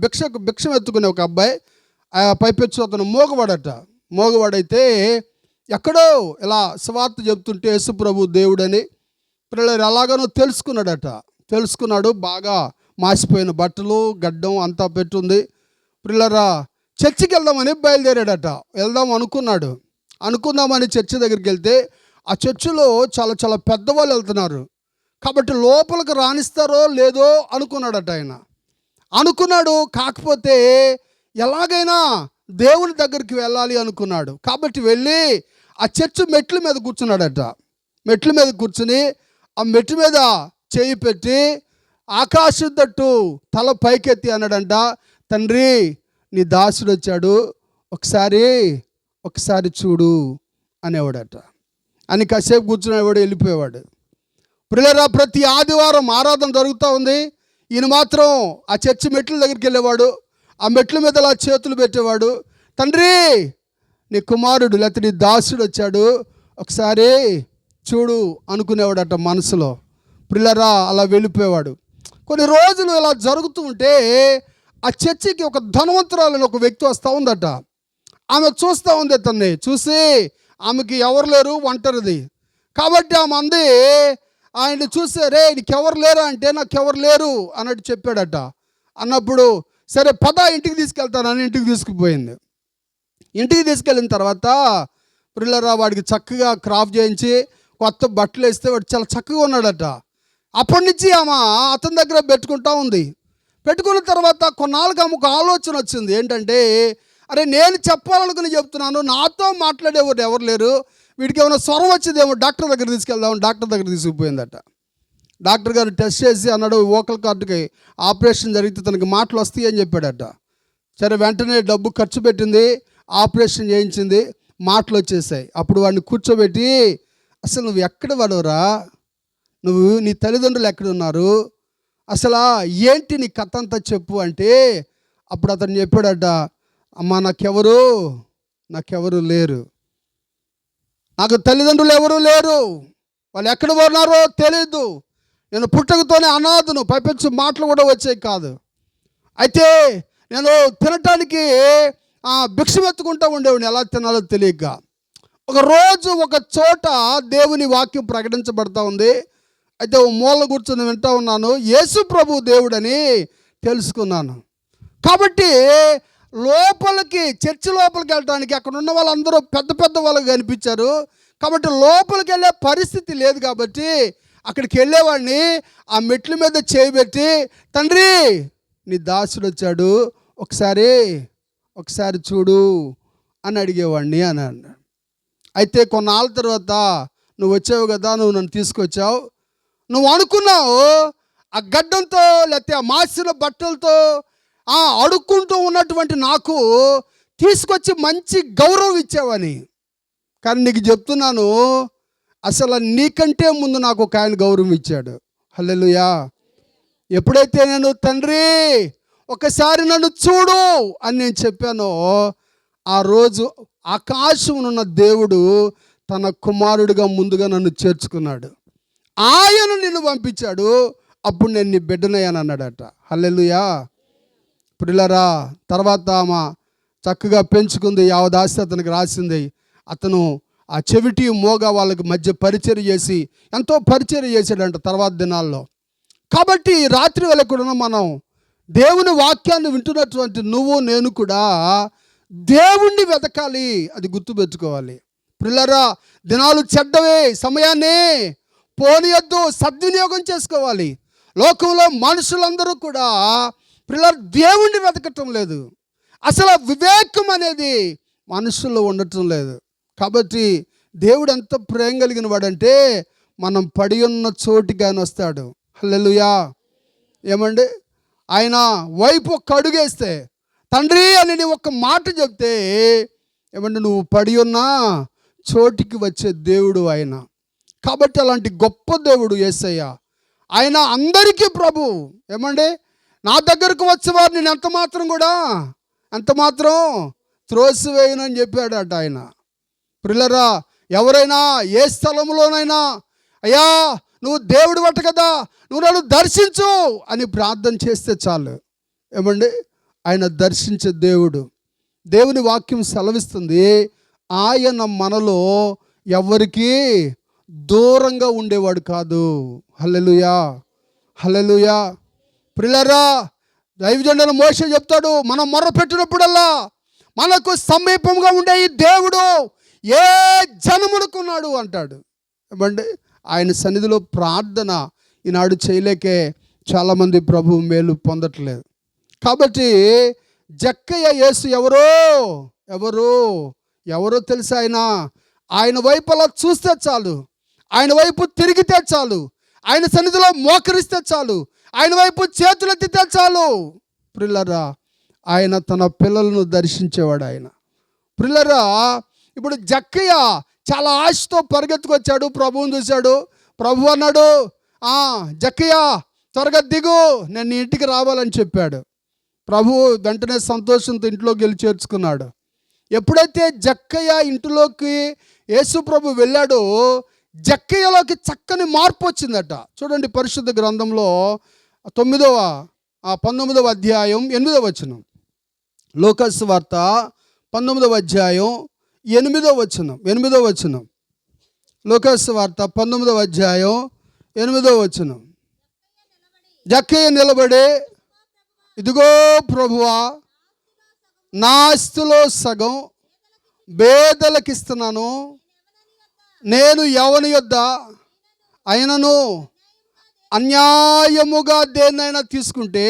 A: భిక్షం ఎత్తుకునే ఒక అబ్బాయి పైపెచ్చు అతను మోగవాడైతే ఎక్కడో ఇలా సువార్త చెప్తుంటే యేసు ప్రభు దేవుడని పిల్లలు ఎలాగనో తెలుసుకున్నాడు. బాగా మాసిపోయిన బట్టలు గడ్డం అంతా పెట్టుంది. పిల్లరా చర్చికి వెళ్దామని బయలుదేరాడట. అనుకుందామని చర్చి దగ్గరికి వెళ్తే ఆ చర్చిలో చాలా చాలా పెద్దవాళ్ళు వెళ్తున్నారు కాబట్టి లోపలికి రాణిస్తారో లేదో అనుకున్నాడట ఆయన. కాకపోతే ఎలాగైనా దేవుని దగ్గరికి వెళ్ళాలి అనుకున్నాడు. కాబట్టి వెళ్ళి ఆ చర్చి మెట్ల మీద కూర్చున్నాడట. మెట్ల మీద కూర్చుని ఆ మెట్టు మీద చేయి పెట్టి ఆకాశం తట్టు తల పైకెత్తి అన్నాడంట, తండ్రి నీ దాసుడు వచ్చాడు, ఒకసారి చూడు అనేవాడట. అని కాసేపు కూర్చునేవాడు, వెళ్ళిపోయేవాడు. ప్రియులారా ప్రతి ఆదివారం ఆరాధన జరుగుతూ ఉంది. ఈయన మాత్రం ఆ చర్చి మెట్ల దగ్గరికి వెళ్ళేవాడు. ఆ మెట్ల మీద అలా చేతులు పెట్టేవాడు. తండ్రి నీ కుమారుడు లేకపోతే నీ దాసుడు వచ్చాడు, ఒకసారి చూడు అనుకునేవాడట మనసులో. ప్రియులారా అలా వెళ్ళిపోయేవాడు. కొన్ని రోజులు ఇలా జరుగుతూ ఉంటే ఆ చర్చికి ఒక ధనవంతురాలని ఒక వ్యక్తి వస్తూ ఉందట. ఆమె చూస్తూ ఉంది, అతన్ని చూసి ఆమెకి ఎవరు లేరు, ఒంటరిది. కాబట్టి ఆమె అంది, ఆయన్ని చూసి రే నీకెవరు లేరా అంటే నాకెవరు లేరు అన్నట్టు చెప్పాడట. అన్నప్పుడు సరే పద ఇంటికి తీసుకెళ్తానని ఇంటికి తీసుకుపోయింది. ఇంటికి తీసుకెళ్ళిన తర్వాత ప్రియులారా వాడికి చక్కగా క్రాఫ్ చేయించి కొత్త బట్టలు వేస్తే వాడు చాలా చక్కగా ఉన్నాడట. అప్పటి నుంచి ఆమె అతని దగ్గర పెట్టుకున్న తర్వాత కొన్నాళ్ళకి ఆమెకు ఆలోచన వచ్చింది. ఏంటంటే అరే నేను చెప్పాలనుకుని చెప్తున్నాను, నాతో మాట్లాడేవారు ఎవరు లేరు, వీడికి ఏమైనా స్వరం వచ్చిందేమో, డాక్టర్ దగ్గర తీసుకెళ్దాం. డాక్టర్ దగ్గర తీసుకుపోయిందట. డాక్టర్ గారు టెస్ట్ చేసి అన్నాడు, వోకల్ కార్డుకి ఆపరేషన్ జరిగితే తనకి మాటలు వస్తాయి అని చెప్పాడట. సరే వెంటనే డబ్బు ఖర్చు పెట్టింది, ఆపరేషన్ చేయించింది, మాటలు వచ్చేసాయి. అప్పుడు వాడిని కూర్చోబెట్టి అసలు నువ్వు ఎక్కడ వాడవరా, నీ తల్లిదండ్రులు ఎక్కడున్నారు, అసలు ఏంటి నీ కథ అంతా చెప్పు అంటే అప్పుడు అతను చెప్పాడట, అమ్మ నాకెవరు లేరు, నాకు తల్లిదండ్రులు ఎవరు లేరు, వాళ్ళు ఎక్కడ ఉన్నారో తెలీదు, నేను పుట్టకతోనే అనాథను, పైపెచ్చు మాటలు కూడా వచ్చాయి కాదు. అయితే నేను తినటానికి భిక్షం ఎత్తుకుంటూ ఉండేవాడిని, ఎలా తినాలో తెలియక. ఒక రోజు ఒక చోట దేవుని వాక్యం ప్రకటించబడతా ఉంది. అయితే ఓ మూల కూర్చొని వింటూ ఉన్నాను, యేసు ప్రభు దేవుడని తెలుసుకున్నాను. కాబట్టి చర్చి లోపలికి వెళ్ళడానికి అక్కడ ఉన్న వాళ్ళందరూ పెద్ద వాళ్ళకి కనిపించారు. కాబట్టి లోపలికి వెళ్ళే పరిస్థితి లేదు. కాబట్టి అక్కడికి వెళ్ళేవాడిని ఆ మెట్ల మీద చేయబెట్టి, తండ్రి నీ దాసుడు వచ్చాడు, ఒకసారి చూడు అని అడిగేవాడిని అని అన్నాడు. అయితే కొన్నాళ్ళ తర్వాత నువ్వు వచ్చావు కదా, నువ్వు నన్ను తీసుకొచ్చావు, నువ్వు అనుకున్నావు ఆ గడ్డంతో లేకపోతే ఆ మాసిన బట్టలతో అడుక్కుంటూ ఉన్నటువంటి నాకు తీసుకొచ్చి మంచి గౌరవం ఇచ్చావని. కానీ నీకు చెప్తున్నాను, అసలు నీకంటే ముందు నాకు ఒక ఆయన గౌరవం ఇచ్చాడు. హల్లెలూయా. ఎప్పుడైతే నేను తండ్రి ఒకసారి నన్ను చూడు అని నేను చెప్పానో ఆ రోజు ఆకాశమునున్న దేవుడు తన కుమారుడిగా ముందుగా నన్ను చేర్చుకున్నాడు. ఆయన నిన్ను పంపించాడు, అప్పుడు నేను నీ బిడ్డనయ్యాను అన్నాడట. హల్లెలూయా. ప్రియులారా, తర్వాత ఆమె చక్కగా పెంచుకుంది, యావదాస్తి అతనికి రాసింది. అతను ఆ చెవిటి మోగ వాళ్ళకి మధ్య పరిచర్య చేసి ఎంతో పరిచర్య చేశాడంట తర్వాత దినాల్లో. కాబట్టి రాత్రి వేళ కూడా మనం దేవుని వాక్యాన్ని వింటున్నటువంటి నువ్వు నేను కూడా దేవుణ్ణి వెతకాలి, అది గుర్తుపెట్టుకోవాలి. ప్రియులారా, దినాలు చెడ్డవే, సమయాన్ని పోనీయొద్దు, సద్వినియోగం చేసుకోవాలి. లోకంలో మనుషులందరూ కూడా ప్రియులారా దేవుణ్ణి వెతకటం లేదు. అసలు వివేకం అనేది మనుషుల్లో ఉండటం లేదు. కాబట్టి దేవుడు ఎంత ప్రేమ కలిగిన వాడంటే మనం పడి ఉన్న చోటికి ఆయన వస్తాడు. హల్లెలూయా. ఏమండి, ఆయన వైపు ఒక్క అడుగేస్తే, తండ్రి అని నీ ఒక్క మాట చెప్తే, ఏమంటే నువ్వు పడి ఉన్న చోటికి వచ్చే దేవుడు ఆయన. కాబట్టి అలాంటి గొప్ప దేవుడు యేసయ్య. ఆయన అందరికీ ప్రభు. ఏమండి, నా దగ్గరకు వచ్చేవారు నేను ఎంత మాత్రం త్రోసివేయనని చెప్పాడట ఆయన. ప్రియులారా, ఎవరైనా ఏ స్థలంలోనైనా అయ్యా నువ్వు దేవుడు వట్ట కదా, నువ్వు నన్ను దర్శించు అని ప్రార్థన చేస్తే చాలు. ఏమండి, ఆయన దర్శించే దేవుడు. దేవుని వాక్యం సెలవిస్తుంది, ఆయన మనలో ఎవరికి దూరంగా ఉండేవాడు కాదు. హల్లెలూయా, హల్లెలూయా. ప్రియులారా, దైవజనుడైన మోషే చెప్తాడు, మనం మొర్ర పెట్టినప్పుడల్లా మనకు సమీపంగా ఉండే ఈ దేవుడు ఏ జనమునుకున్నాడు అంటాడు. ఏమండి, ఆయన సన్నిధిలో ప్రార్థన ఈనాడు చేయలేకే చాలామంది ప్రభు మేలు పొందట్లేదు. కాబట్టి జక్కయ్య యేసు ఎవరో తెలుసా? ఆయన వైపు అలా చూస్తే చాలు, ఆయన వైపు తిరిగితే చాలు, ఆయన సన్నిధిలో మోకరిస్తే చాలు, ఆయన వైపు చేతులెత్తితే చాలు. ప్రియులారా, ఆయన తన పిల్లలను దర్శించేవాడు ఆయన. ప్రియులారా, ఇప్పుడు జక్కయ్య చాలా ఆశతో పరిగెత్తుకొచ్చాడు, ప్రభువుని చూశాడు. ప్రభు అన్నాడు, జక్కయ్య త్వరగా దిగు, నేను నీ ఇంటికి రావాలని చెప్పాడు. ప్రభు వెంటనే సంతోషంతో ఇంట్లోకి వెళ్ళి చేర్చుకున్నాడు. ఎప్పుడైతే జక్కయ్య ఇంటిలోకి యేసు ప్రభు వెళ్ళాడో జక్కయ్యలోకి చక్కని మార్పు వచ్చిందట. చూడండి, పరిశుద్ధ గ్రంథంలో 19వ అధ్యాయం 8వ వచనం. లూకాసు వార్త 19వ అధ్యాయం 8వ వచనం. లూకాసు వార్త 19వ అధ్యాయం 8వ వచనం. జక్కయ్య నిలబడి, ఇదిగో ప్రభువా, నా ఆస్తిలో సగం పేదలకు ఇస్తున్నాను. నేను ఎవని యొద్ద అయినను అన్యాయముగా దేన్నైనా తీసుకుంటే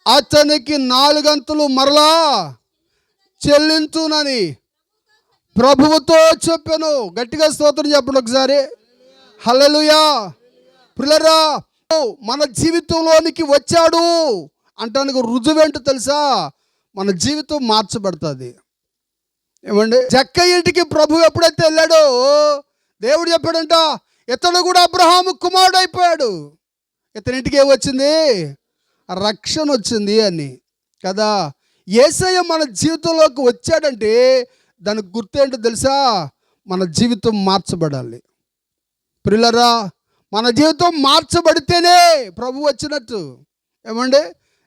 A: అతనికి 4 వంతులు మరలా చెల్లించునని ప్రభువుతో చెప్పాను. గట్టిగా స్తోత్రం చెప్పండి ఒకసారి. హల్లెలూయా. ప్రియులారా, మన జీవితంలోనికి వచ్చాడు అంటానికి రుజువేంటో తెలుసా? మన జీవితం మార్చబడుతుంది. ఏమండి, జక్కయ్య ఇంటికి ప్రభు ఎప్పుడైతే వెళ్ళాడో దేవుడు చెప్పాడంట, ఇతడు కూడా అబ్రహాము కుమారుడు అయిపోయాడు. ఇతనింటికి ఏమొచ్చింది? రక్షణ వచ్చింది అని కదా. యేసయ్య మన జీవితంలోకి వచ్చాడంటే దానికి గుర్తేంటో తెలుసా? మన జీవితం మార్చబడాలి. ప్రియులారా, మన జీవితం మార్చబడితేనే ప్రభు వచ్చినట్టు. ఏమండి,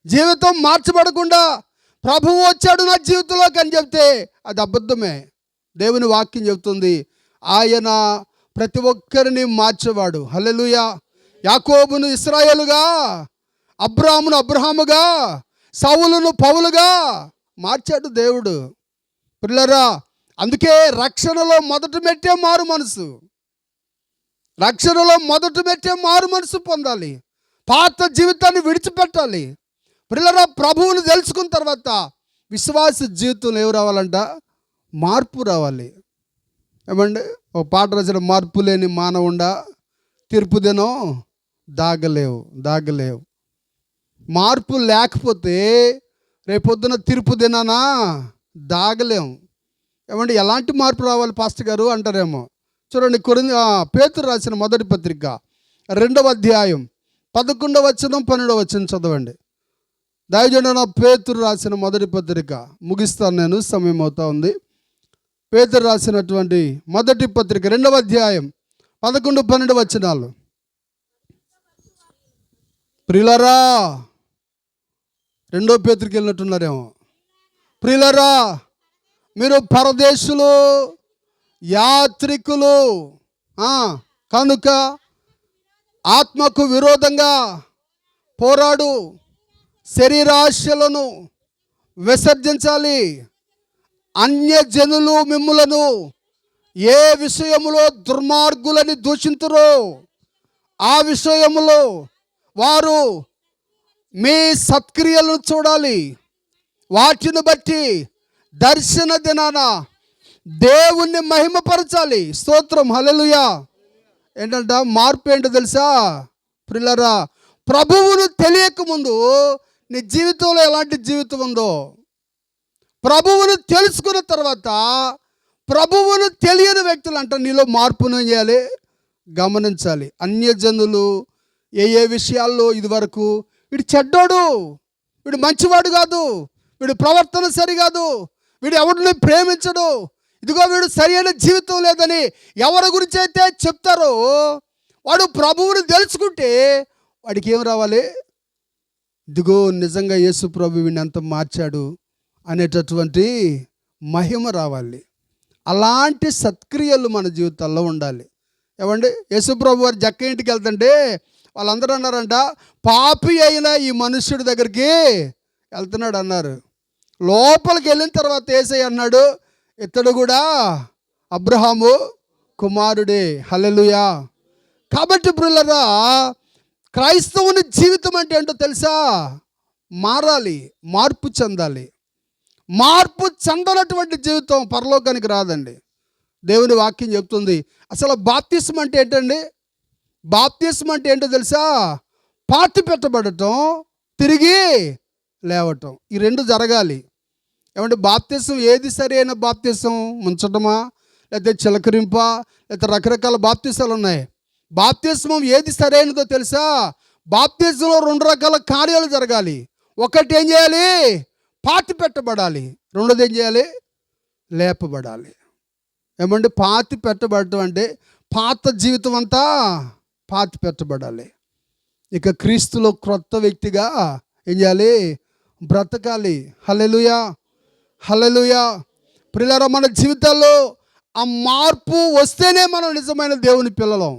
A: జీవితం మార్చబడకుండా ప్రభువు వచ్చాడు నా జీవితంలోకి అని చెప్తే అది అబద్ధమే. దేవుని వాక్యం చెబుతుంది, ఆయన ప్రతి ఒక్కరిని మార్చేవాడు. హల్లెలూయా. యాకోబును ఇశ్రాయేలుగా, అబ్రాహామును అబ్రహాముగా, సౌలును పౌలుగా మార్చాడు దేవుడు. ప్రియులారా, అందుకే రక్షణలో మొదటి మెట్టే మారు మనసు. రక్షణలో మొదటి మెట్టే మారు మనసు పొందాలి. పాత జీవితాన్ని విడిచిపెట్టాలి. ప్రియులారా, ప్రభువును తెలుసుకున్న తర్వాత విశ్వాస జీవితంలో ఏమి రావాలంట? మార్పు రావాలి. ఏమండి, ఒక పాట రాసిన, మార్పు లేని మానవుండా తీర్పు దినం దాగలేవు. మార్పు లేకపోతే రేపొద్దున తీర్పు దినానా దాగలేము. ఏమండి, ఎలాంటి మార్పు రావాలి పాస్టర్ గారు అంటారేమో. చూడండి, పేతురు రాసిన మొదటి పత్రిక 2వ అధ్యాయం 11వ వచనం 12వ వచనం చదవండి. దైవజనుడైన పేతురు రాసిన మొదటి పత్రిక, ముగిస్తాను నేను, సమయం అవుతా ఉంది. పేతురు రాసినటువంటి మొదటి పత్రిక 2వ అధ్యాయం 11, 12 వచనాలు. ప్రియులారా, 2 పేతురుకి వెళ్ళినట్టున్నారేమో. ప్రియులారా, మీరు పరదేశులు, యాత్రికులు కనుక ఆత్మకు విరోధంగా పోరాడు శరీరాశలను విసర్జించాలి. అన్యజనులు మిమ్ములను ఏ విషయములో దుర్మార్గులని దూషింతురో ఆ విషయములో వారు మీ సత్క్రియలను చూడాలి. వాటిని బట్టి దర్శన దినాన దేవుణ్ణి మహిమపరచాలి. స్తోత్రం, హల్లెలూయా. ఏంటంట మార్పు ఏంటో తెలుసా ప్రియులారా? ప్రభువును తెలియకముందు నీ జీవితంలో ఎలాంటి జీవితం ఉందో, ప్రభువును తెలుసుకున్న తర్వాత ప్రభువును తెలియని వ్యక్తులు అంట నీలో మార్పును చేయాలి, గమనించాలి. అన్యజనులు ఏ విషయాల్లో ఇదివరకు వీడు చెడ్డోడు, వీడు మంచివాడు కాదు, వీడు ప్రవర్తన సరికాదు, వీడు ఎవరిని ప్రేమించడు, ఇదిగో వీడు సరైన జీవితం లేదని ఎవరి గురించి అయితే చెప్తారో వాడు ప్రభువుని తెలుసుకుంటే వాడికి ఏం రావాలి? ఇదిగో నిజంగా యేసు ప్రభు వీడిని ఎంత మార్చాడు అనేటటువంటి మహిమ రావాలి. అలాంటి సత్క్రియలు మన జీవితాల్లో ఉండాలి. ఏమండి, యేసు ప్రభు వారు జక్క ఇంటికి వెళ్తుంటే వాళ్ళందరూ అన్నారంట, పాపి అయిన ఈ మనుష్యుడి దగ్గరికి వెళ్తున్నాడు అన్నారు. లోపలికి వెళ్ళిన తర్వాత యేసయ్య అన్నాడు, ఇతడు కూడా అబ్రహాము కుమారుడే. హల్లెలూయా. కాబట్టి ప్రియులారా, క్రైస్తవుని జీవితం అంటే ఏంటో తెలుసా? మారాలి, మార్పు చెందాలి. మార్పు చెందనటువంటి జీవితం పరలోకానికి రాదండి. దేవుని వాక్యం చెప్తుంది. అసలు బాప్తిస్మం అంటే ఏంటండి? బాప్తిస్మం అంటే ఏంటో తెలుసా? పాతి పెట్టబడటం, తిరిగి లేవటం. ఈ రెండు జరగాలి. ఏమంటే బాప్తిసం ఏది సరైన బాప్తిసం? ముంచటమా, లేకపోతే చిలకరింప, లేకపోతే రకరకాల బాప్తిసాలు ఉన్నాయి. బాప్తిస్మం ఏది సరైనదో తెలుసా? బాప్తిజంలో 2 రకాల కార్యాలు జరగాలి. ఒకటి ఏం చేయాలి? పాతి పెట్టబడాలి. రెండోది ఏం చేయాలి? లేపబడాలి. ఏమంటే పాతి పెట్టబడటం అంటే పాత జీవితం అంతా పాతి పెట్టబడాలి. ఇక క్రీస్తులో క్రొత్త వ్యక్తిగా ఏం చేయాలి? బ్రతకాలి. హల్లెలూయా, హల్లెలూయా. ప్రియులారా, మన జీవితాల్లో ఆ మార్పు వస్తేనే మనం నిజమైన దేవుని పిల్లలం.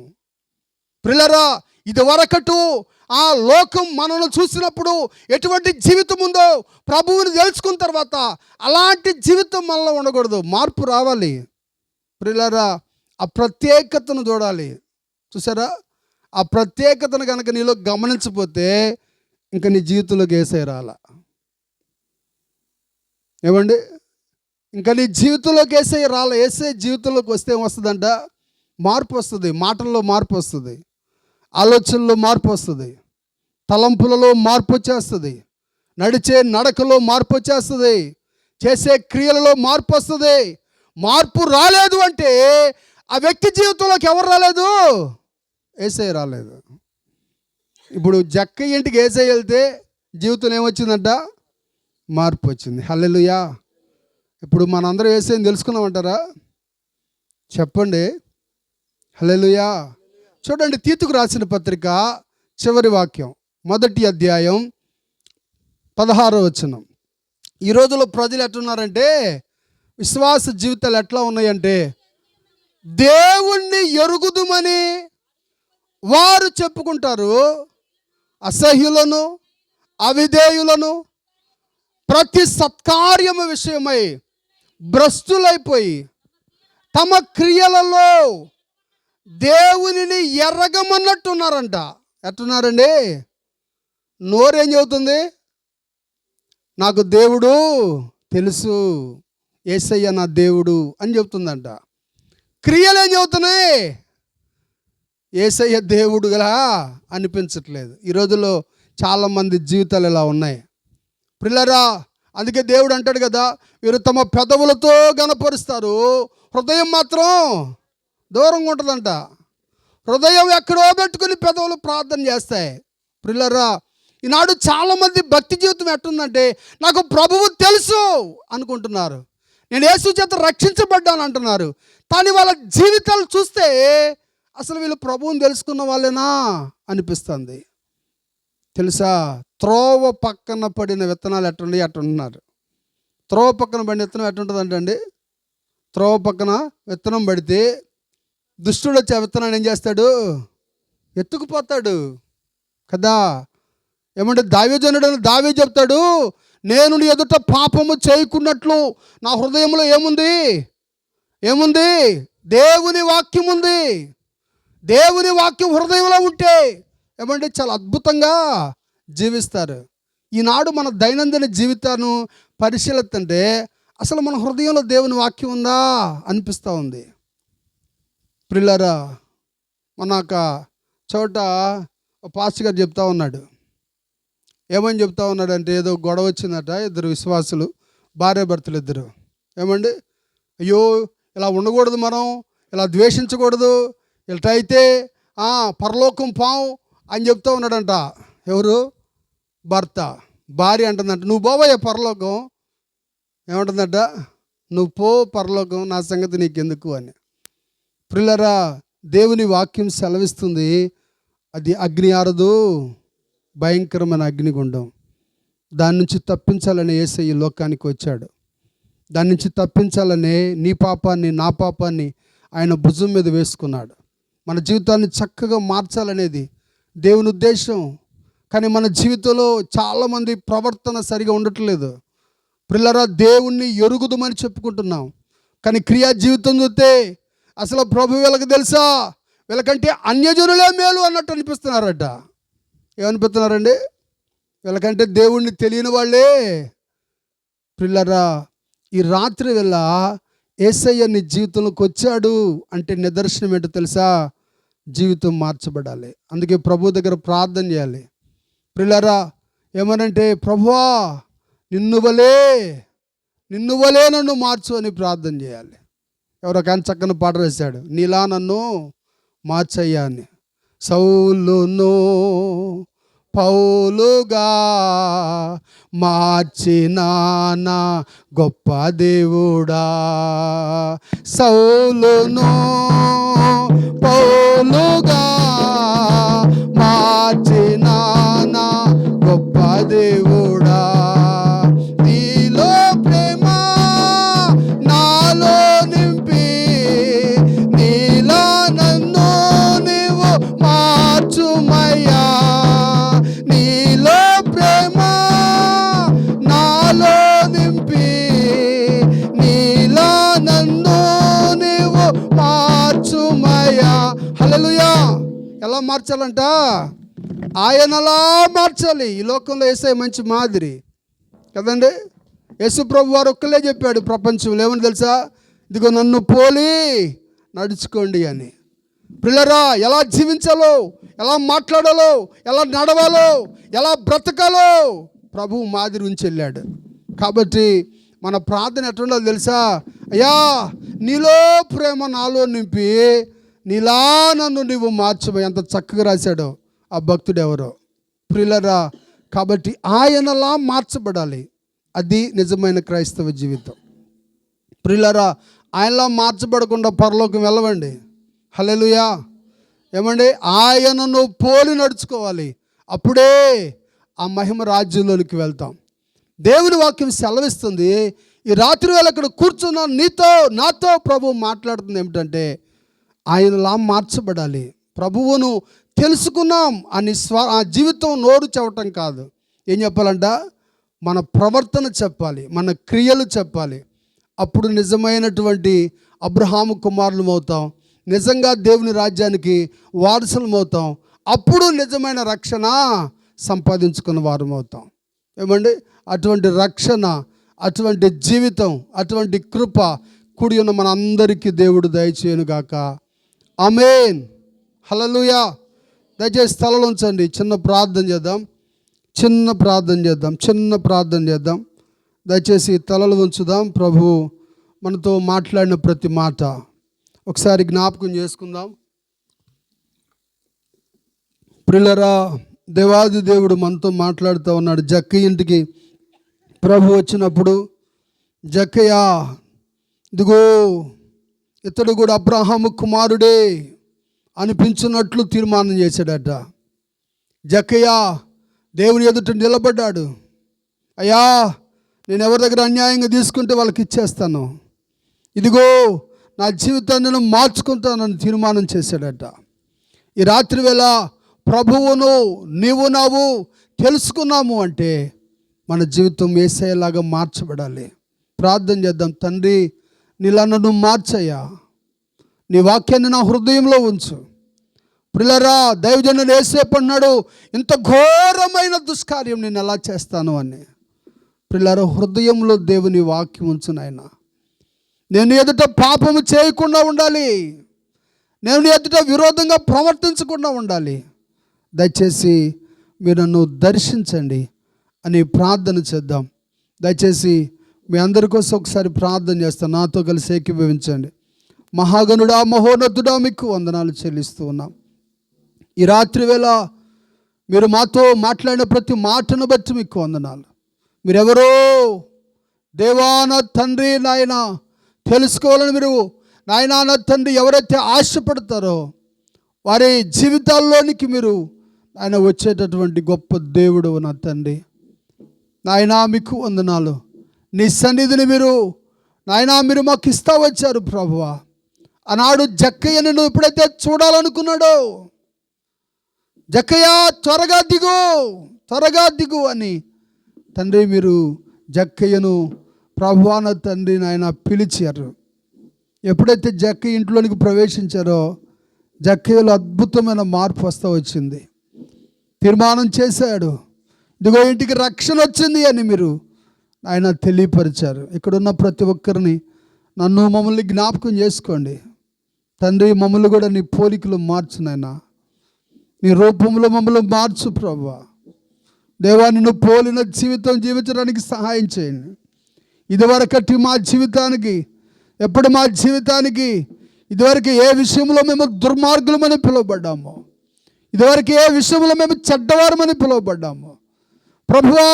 A: ప్రియులారా, ఇది వరకటు ఆ లోకం మనల్ని చూసినప్పుడు ఎటువంటి జీవితం ఉందో ప్రభువుని తెలుసుకున్న తర్వాత అలాంటి జీవితం మనలో ఉండకూడదు. మార్పు రావాలి. ప్రియులారా, ఆ ప్రత్యేకతను చూడాలి. చూసారా? ఆ ప్రత్యేకతను కనుక నీలో గమనించకపోతే ఇంకా నీ జీవితంలోకి యేసయ్య రాలా. ఏమండి, ఇంకా నీ జీవితంలోకి యేసయ్య రాలా. యేసయ్య జీవితంలోకి వస్తే ఏమొస్తుందంట? మార్పు వస్తుంది. మాటల్లో మార్పు వస్తుంది, ఆలోచనలో మార్పు వస్తుంది, తలంపులలో మార్పు వచ్చేస్తుంది, నడిచే నడకలో మార్పు వచ్చేస్తుంది, చేసే క్రియలలో మార్పు వస్తుంది. మార్పు రాలేదు అంటే ఆ వ్యక్తి జీవితంలోకి ఎవరు రాలేదు? యేసయ్య రాలేదు. ఇప్పుడు జక్క ఇంటికి యేసయ్య వెళ్తే జీవితంలో ఏమొచ్చిందంట? మార్పు వచ్చింది. హల్లెలూయా. ఇప్పుడు మనందరం యేసయ్యని తెలుసుకున్నామంటారా? చెప్పండి. హల్లెలూయా. చూడండి, తీతుకు రాసిన పత్రిక చివరి వాక్యం, 1వ అధ్యాయం 16వ వచనం. ఈ రోజుల్లో ప్రజలు ఎట్లున్నారంటే, విశ్వాస జీవితాలు ఎట్లా ఉన్నాయంటే, దేవుణ్ణి ఎరుగుదుమని వారు చెప్పుకుంటారు, అసహ్యులను, అవిధేయులను, ప్రతి సత్కార్యము విషయమై భ్రష్టులైపోయి తమ క్రియలలో దేవునిని ఎరగమన్నట్టున్నారంట. ఎట్టున్నారండి? నోరేం చెబుతుంది? నాకు దేవుడు తెలుసు, యేసయ్య నా దేవుడు అని చెబుతుందంట. క్రియలు ఏం చెబుతున్నాయి? యేసయ్య దేవుడుగా అనిపించట్లేదు. ఈ రోజుల్లో చాలామంది జీవితాలు ఇలా ఉన్నాయి. ప్రియులారా, అందుకే దేవుడు అంటాడు కదా, వీరు తమ పెదవులతో గణపరుస్తారు, హృదయం మాత్రం దూరంగా ఉంటుందంట. హృదయం ఎక్కడో పెట్టుకుని పెదవులు ప్రార్థన చేస్తాయి. ప్రియులారా, ఈనాడు చాలామంది భక్తి జీవితం ఎట్టుందంటే, నాకు ప్రభువు తెలుసు అనుకుంటున్నారు, నేను యేసు చేత రక్షించబడ్డాను అంటున్నారు. కానీ వాళ్ళ జీవితాలు చూస్తే అసలు వీళ్ళు ప్రభువుని తెలుసుకున్న వాళ్ళేనా అనిపిస్తుంది. తెలుసా, త్రోవ పక్కన పడిన విత్తనాలు ఎట్టుండి అట్టున్నారు. త్రోవ పక్కన పడిన విత్తనం ఎట్టుంటుందంటే అండి, త్రోవ పక్కన విత్తనం పడితే దుష్టుడు వచ్చి ఆ విత్తనాన్ని ఏం చేస్తాడు, ఎత్తుకుపోతాడు కదా. ఏమంటే దావీదునుడు దావీదు చెప్తాడు, నేను నీ ఎదుట పాపము చేయకున్నట్లు నా హృదయంలో ఏముంది దేవుని వాక్యం ఉంది. దేవుని వాక్యం హృదయంలో ఉంటే ఏమంటే చాలా అద్భుతంగా జీవిస్తారు. ఈనాడు మన దైనందిన జీవితాన్ని పరిశీలిస్తుంటే అసలు మన హృదయంలో దేవుని వాక్యం ఉందా అనిపిస్తూ ఉంది. ప్రియులారా, మన చోట పాస్టర్ గారు చెప్తా ఉన్నాడు. ఏమని చెప్తా ఉన్నాడంటే, ఏదో గొడవ వచ్చిందట, ఇద్దరు విశ్వాసులు, భార్యాభర్తలు ఇద్దరు. ఏమండి, అయ్యో ఇలా ఉండకూడదు, మనం ఇలా ద్వేషించకూడదు, ఇటైతే పరలోకం పావు అని చెప్తా ఉన్నాడంట. ఎవరు? భర్త. భార్య అంటుందంట, నువ్వు పోవయ్యా పరలోకం. ఏమంటుందంట, నువ్వు పో పరలోకం, నా సంగతి నీకెందుకు అని. ప్రియులారా, దేవుని వాక్యం సెలవిస్తుంది, అది అగ్ని ఆరదు, భయంకరమైన అగ్నిగుండం. దాని నుంచి తప్పించాలని యేసయ్య ఈ లోకానికి వచ్చాడు. దాని నుంచి తప్పించాలనే నీ పాపాన్ని నా పాపాన్ని ఆయన భుజం మీద వేసుకున్నాడు. మన జీవితాన్ని చక్కగా మార్చాలనేది దేవుని ఉద్దేశం. కానీ మన జీవితంలో చాలామంది ప్రవర్తన సరిగా ఉండట్లేదు. పిల్లరా, దేవుణ్ణి ఎరుగుదమని చెప్పుకుంటున్నాం, కానీ క్రియా జీవితం చూస్తే అసలు ప్రభు వీళ్ళకి తెలుసా, వీళ్ళకంటే అన్యజనులే మేలు అన్నట్టు అనిపిస్తున్నారట. ఏమనిపిస్తున్నారండి? వీళ్ళకంటే దేవుణ్ణి తెలియని వాళ్ళే. పిల్లరా, ఈ రాత్రి వేళ యేసయ్య నీ జీవితంలోకి వచ్చాడు అంటే నిదర్శనం ఏంటో తెలుసా? జీవితం మార్చబడాలి. అందుకే ప్రభు దగ్గర ప్రార్థన చేయాలి. పిల్లరా, ఏమనంటే, ప్రభువా నిన్ను వలే నన్ను మార్చు అని ప్రార్థన చేయాలి. ఎవరొక చక్కని పాట రాశాడు, నీలా నన్ను మార్చయ్యా అని. సౌలును పౌలుగా మార్చిన నా గొప్ప దేవుడా, సౌలును పౌలుగా మార్చిన నా గొప్ప దేవుడా, నీలో ప్రేమ నాలో నింపి నీలా నన్ను నీవు మార్చుమయ్యా, నీలో ప్రేమ నాలో నింపి నీలా నన్ను నీవు మార్చుమయ్యా. హల్లెలూయా. ఎలా మార్చాలంట? ఆయనలా మార్చాలి. ఈ లోకంలో యేసయ్య మంచి మాదిరి కదండి. యేసు ప్రభు వారు ఒక్కలే చెప్పాడు ప్రపంచంలో, ఏమని తెలుసా? ఇదిగో నన్ను పోలి నడుచుకోండి అని. పిల్లరా, ఎలా జీవించాలో, ఎలా మాట్లాడాలో, ఎలా నడవాలో, ఎలా బ్రతకాలో ప్రభువు మాదిరి ఉంచి వెళ్ళాడు. కాబట్టి మన ప్రార్థన ఎట్లుండో తెలుసా? అయ్యా నీలో ప్రేమ నాలో నింపి నీలా నన్ను నీవు మార్చబోయి. ఎంత చక్కగా రాశాడో ఆ భక్తుడు ఎవరో. ప్రియులరా, కాబట్టి ఆయనలా మార్చబడాలి. అది నిజమైన క్రైస్తవ జీవితం. ప్రియులరా, ఆయనలా మార్చబడకుండా పరలోకం వెళ్ళవండి. హల్లెలూయా. ఏమండి, ఆయనను పోలి నడుచుకోవాలి. అప్పుడే ఆ మహిమ రాజ్యంలోనికి వెళ్తాం. దేవుని వాక్యం సెలవిస్తుంది. ఈ రాత్రి వేళ ఇక్కడ కూర్చున్న నాతో ప్రభు మాట్లాడుతుంది ఏమిటంటే, ఆయనలా మార్చబడాలి. ప్రభువును తెలుసుకున్నాం అని ఆ జీవితం నోరు చెప్పటం కాదు. ఏం చెప్పాలంట? మన ప్రవర్తన చెప్పాలి, మన క్రియలు చెప్పాలి. అప్పుడు నిజమైనటువంటి అబ్రహాము కుమారులం అవుతాం, నిజంగా దేవుని రాజ్యానికి వారసులం అవుతాం. అప్పుడు నిజమైన రక్షణ సంపాదించుకున్న వారం అవుతాం. ఏమండి, అటువంటి రక్షణ, అటువంటి జీవితం, అటువంటి కృప కూడి ఉన్న మన అందరికీ దేవుడు దయచేయునుగాక. ఆమేన్. హల్లెలూయా. దయచేసి స్థలంలో ఉంచండి. చిన్న ప్రార్థన చేద్దాం. దయచేసి తలలు ఉంచుదాం. ప్రభు మనతో మాట్లాడిన ప్రతి మాట ఒకసారి జ్ఞాపకం చేసుకుందాం. ప్రియులరా, దేవాది దేవుడు మనతో మాట్లాడుతూ ఉన్నాడు. జక్కయ్య ఇంటికి ప్రభు వచ్చినప్పుడు, జక్కయ్య ఇదిగో ఇతడు కూడా అబ్రహాము కుమారుడే అనిపించినట్లు తీర్మానం చేశాడట. జక్కయ్య దేవుని ఎదుట నిలబడ్డాడు. అయ్యా, నేను ఎవరి దగ్గర అన్యాయంగా తీసుకుంటే వాళ్ళకి ఇచ్చేస్తాను, ఇదిగో నా జీవితాన్ని నేను మార్చుకుంటానని తీర్మానం చేశాడట. ఈ రాత్రి వేళ ప్రభువును నీవు నావు తెలుసుకున్నాము అంటే మన జీవితం యేసయ్యలాగా మార్చబడాలి. ప్రార్థన చేద్దాం. తండ్రి, నీలా నన్ను మార్చయ్యా, నీ వాక్యాన్ని నా హృదయంలో ఉంచు. ప్రియులారా, దైవజనుడు యేసేపు అన్నాడు, ఇంత ఘోరమైన దుష్కార్యం నేను ఎలా చేస్తాను అని. ప్రియులారా, హృదయంలో దేవుని వాక్యం ఉంచు నాయనా. నేను ఎదుట పాపము చేయకుండా ఉండాలి, నేను ఎదుట విరోధంగా ప్రవర్తించకుండా ఉండాలి. దయచేసి మీరు నన్ను దర్శించండి అని ప్రార్థన చేద్దాం. దయచేసి మీ అందరి కోసం ఒకసారి ప్రార్థన చేస్తాను, నాతో కలిసి ఏకీభవించండి. మహాగణుడా, మహోన్నతుడా, మీకు వందనాలు చెల్లిస్తూ ఉన్నాం. ఈ రాత్రి వేళ మీరు మాతో మాట్లాడిన ప్రతి మాటను బట్టి మీకు వందనాలు. మీరెవరో దేవా నా తండ్రి నాయన తెలుసుకోవాలని మీరు నాయనా నా తండ్రి ఎవరైతే ఆశపడతారో వారి జీవితాల్లోనికి మీరు ఆయన వచ్చేటటువంటి గొప్ప దేవుడు నా తండ్రి. నాయనా మీకు వందనాలు. నీ సన్నిధిని మీరు నాయనా మీరు మాకు ఇస్తా వచ్చారు ప్రభువా. ఆనాడు జక్కయ్యను నువ్వు ఎప్పుడైతే చూడాలనుకున్నాడో, జక్కయ్య త్వరగా దిగు, త్వరగా దిగు అని తండ్రి మీరు జక్కయ్యను ప్రభువా నా తండ్రి నాయన పిలిచారు. ఎప్పుడైతే జక్కయ్య ఇంట్లోనికి ప్రవేశించారో జక్కయ్యలో అద్భుతమైన మార్పు వస్తూ వచ్చింది. తీర్మానం చేశాడు, ఇదిగో ఇంటికి రక్షణ వచ్చింది అని మీరు ఆయన తెలియపరిచారు. ఇక్కడున్న ప్రతి ఒక్కరిని నన్ను మమ్మల్ని జ్ఞాపకం చేసుకోండి తండ్రి. మమ్మల్ని కూడా నీ పోలికలు మార్చు నాయనా, నీ రూపంలో మమ్మల్ని మార్చు ప్రభువా. దేవా, నిన్ను పోలిన జీవితం జీవించడానికి సహాయం చేయండి. ఇదివరకటి మా జీవితానికి ఎప్పుడు మా జీవితానికి ఇదివరకు ఏ విషయంలో మేము దుర్మార్గులమని పిలువబడ్డామో, ఇదివరకు ఏ విషయంలో మేము చెడ్డవారమని పిలువబడ్డామో ప్రభువా,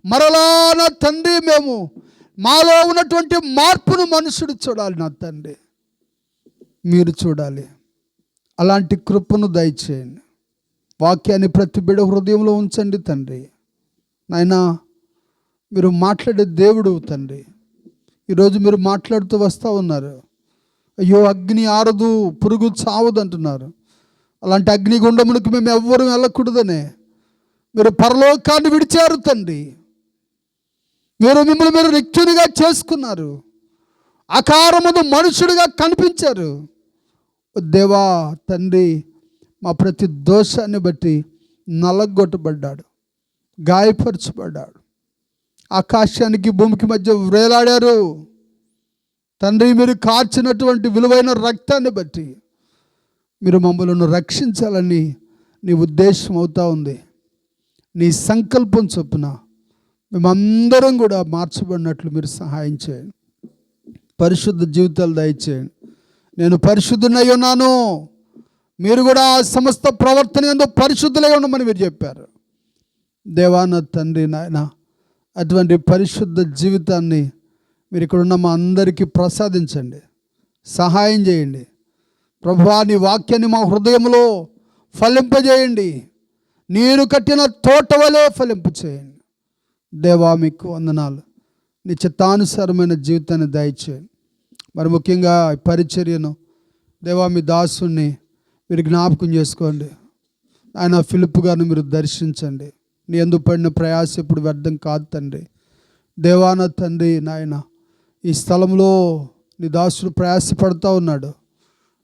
A: మరలా నా తండ్రి మేము మాలో ఉన్నటువంటి మార్పును మనుషుడు చూడాలి. నా తండ్రి మీరు చూడాలి. అలాంటి కృపను దయచేయండి. వాక్యాన్ని ప్రతి బిడ్డ హృదయంలో ఉంచండి తండ్రి. నాయనా మీరు మాట్లాడే దేవుడు తండ్రి. ఈరోజు మీరు మాట్లాడుతూ వస్తూ ఉన్నారు. అయ్యో అగ్ని ఆరదు, పురుగు చావదు అంటున్నారు. అలాంటి అగ్నిగుండములకు మేము ఎవ్వరూ వెళ్ళకూడదనే మీరు పరలోకాన్ని విడిచారు తండ్రి. మీరు మిమ్మల్ని మీరు రిక్తునిగా చేసుకున్నారు, ఆకారమును మనుషుడిగా కనిపించారు. దేవా తండ్రి, మా ప్రతి దోషాన్ని బట్టి నలగొట్టబడ్డాడు, గాయపరచబడ్డాడు, ఆకాశానికి భూమికి మధ్య వేలాడారు తండ్రి. మీరు కార్చినటువంటి విలువైన రక్తాన్ని బట్టి మీరు మమ్మల్ని రక్షించాలని నీ ఉద్దేశం అవుతా ఉంది. నీ సంకల్పం చొప్పున మేమందరం కూడా మార్చబడినట్లు మీరు సహాయం చేయండి. పరిశుద్ధ జీవితాలు దయచేయండి. నేను పరిశుద్ధునై ఉన్నాను, మీరు కూడా సమస్త ప్రవర్తన యందు పరిశుద్ధులై ఉండమని మీరు చెప్పారు. దేవాన తండ్రి నాయన, అటువంటి పరిశుద్ధ జీవితాన్ని మీరు ఇక్కడున్న మా అందరికీ ప్రసాదించండి, సహాయం చేయండి ప్రభువా. నీ వాక్యాన్ని మా హృదయంలో ఫలింపజేయండి, నీరు కట్టిన తోట వలె ఫలింప చేయండి. దేవా మీకు వందనాలు. నీ చిత్తానుసారమైన జీవితాన్ని దయచేయండి. మరి ముఖ్యంగా పరిచర్యను దేవా మీ దాసుని మీరు జ్ఞాపకం చేసుకోండి. ఆయన ఫిలిప్ గారిని మీరు దర్శించండి. నీ యందు పడిన ప్రయాస ఇప్పుడు వ్యర్థం కాదు తండ్రి. దేవాన తండ్రి నాయన, ఈ స్థలంలో నీ దాసుడు ప్రయాసపడుతూ ఉన్నాడు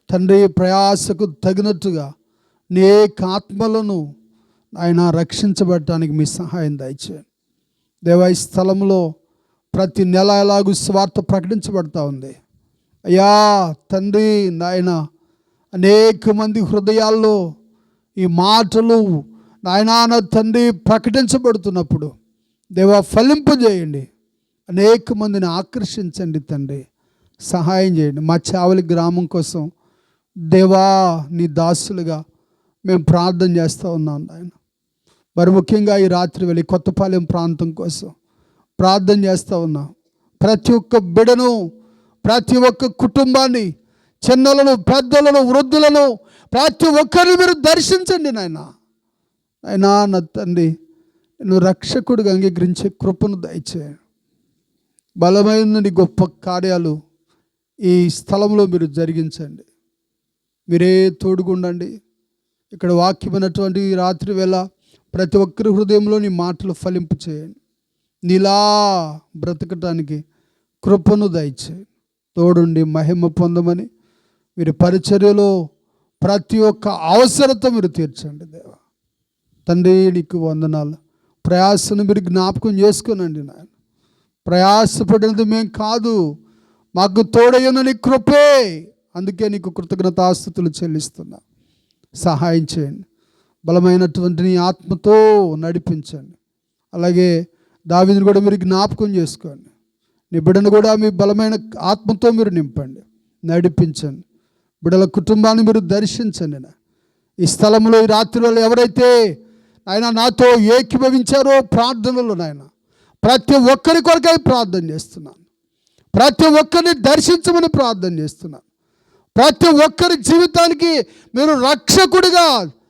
A: తండ్రి. ప్రయాసకు తగినట్టుగా నీ ఆత్మలను ఆయన రక్షించబడటానికి మీ సహాయం దయచేయండి. దేవా ఈ స్థలంలో ప్రతి నెల ఎలాగూ స్వార్థ ప్రకటించబడతా ఉంది అయ్యా తండ్రి నాయన. అనేక మంది హృదయాల్లో ఈ మాటలు నాయన తండ్రి ప్రకటించబడుతున్నప్పుడు దేవా ఫలింపజేయండి, అనేక మందిని ఆకర్షించండి తండ్రి, సహాయం చేయండి. మా చావలి గ్రామం కోసం దేవా నీ దాసులుగా మేము ప్రార్థన చేస్తూ ఉన్నాం నాయన. మరి ముఖ్యంగా ఈ రాత్రి వెళ్ళి కొత్తపాలెం ప్రాంతం కోసం ప్రార్థన చేస్తూ ఉన్నాం. ప్రతి ఒక్క బిడను, ప్రతి ఒక్క కుటుంబాన్ని చిన్నలను, పెద్దలను, వృద్ధులను ప్రతి ఒక్కరిని మీరు దర్శించండి నాయన. అయినా నా తండ్రి, నువ్వు రక్షకుడిగా అంగీకరించే కృపను దయచేయండి. బలమైన నీ గొప్ప కార్యాలు ఈ స్థలంలో మీరు జరిగించండి. మీరే తోడుగుండండి. ఇక్కడ వాక్యమైనటువంటి రాత్రి వేళ ప్రతి ఒక్కరి హృదయంలో నీ మాటలు ఫలింపు చేయండి. నీలా బ్రతకటానికి కృపను దయచేయండి. తోడుండి మహిమ పొందమని, మీరు పరిచర్యలో ప్రతి ఒక్క అవసరత మీరు తీర్చండి దేవా. తండ్రి నీకు వందనాలు. ప్రయాసను మీరు జ్ఞాపకం చేసుకోనండి నాయన. ప్రయాసపడినది మేం కాదు, మాకు తోడయ్యున్న నీ కృపే. అందుకే నీకు కృతజ్ఞతాస్తుతులు చెల్లిస్తున్నా. సహాయం చేయండి. బలమైనటువంటి నీ ఆత్మతో నడిపించండి. అలాగే దావీదుని కూడా మీరు జ్ఞాపకం చేసుకోండి. నీ బిడ్డను కూడా మీ బలమైన ఆత్మతో మీరు నింపండి, నడిపించండి. బిడ్డల కుటుంబాన్ని మీరు దర్శించండి. ఈ స్థలంలో ఈ రాత్రిలో ఎవరైతే ఆయన నాతో ఏకీభవించారో ప్రార్థనలు నాయన, ప్రతి ఒక్కరి కొరకై ప్రార్థన చేస్తున్నాను. ప్రతి ఒక్కరిని దర్శించమని ప్రార్థన చేస్తున్నాను. ప్రతి ఒక్కరి జీవితానికి మీరు రక్షకుడిగా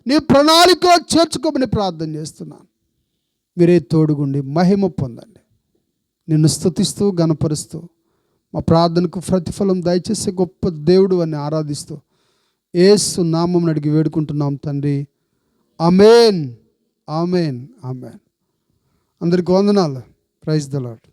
A: నీ ప్రణాళికలో చేర్చుకోమని ప్రార్థన చేస్తున్నాను. మీరే తోడుగుండి మహిమ పొందండి. నిన్ను స్తుతిస్తూ గణపరుస్తూ మా ప్రార్థనకు ప్రతిఫలం దయచేసే గొప్ప దేవుడు అని ఆరాధిస్తూ యేసు నామం అడిగి వేడుకుంటున్నాం తండ్రి. ఆమేన్, ఆమేన్, ఆమేన్. అందరికీ వందనాలు. Praise the lord.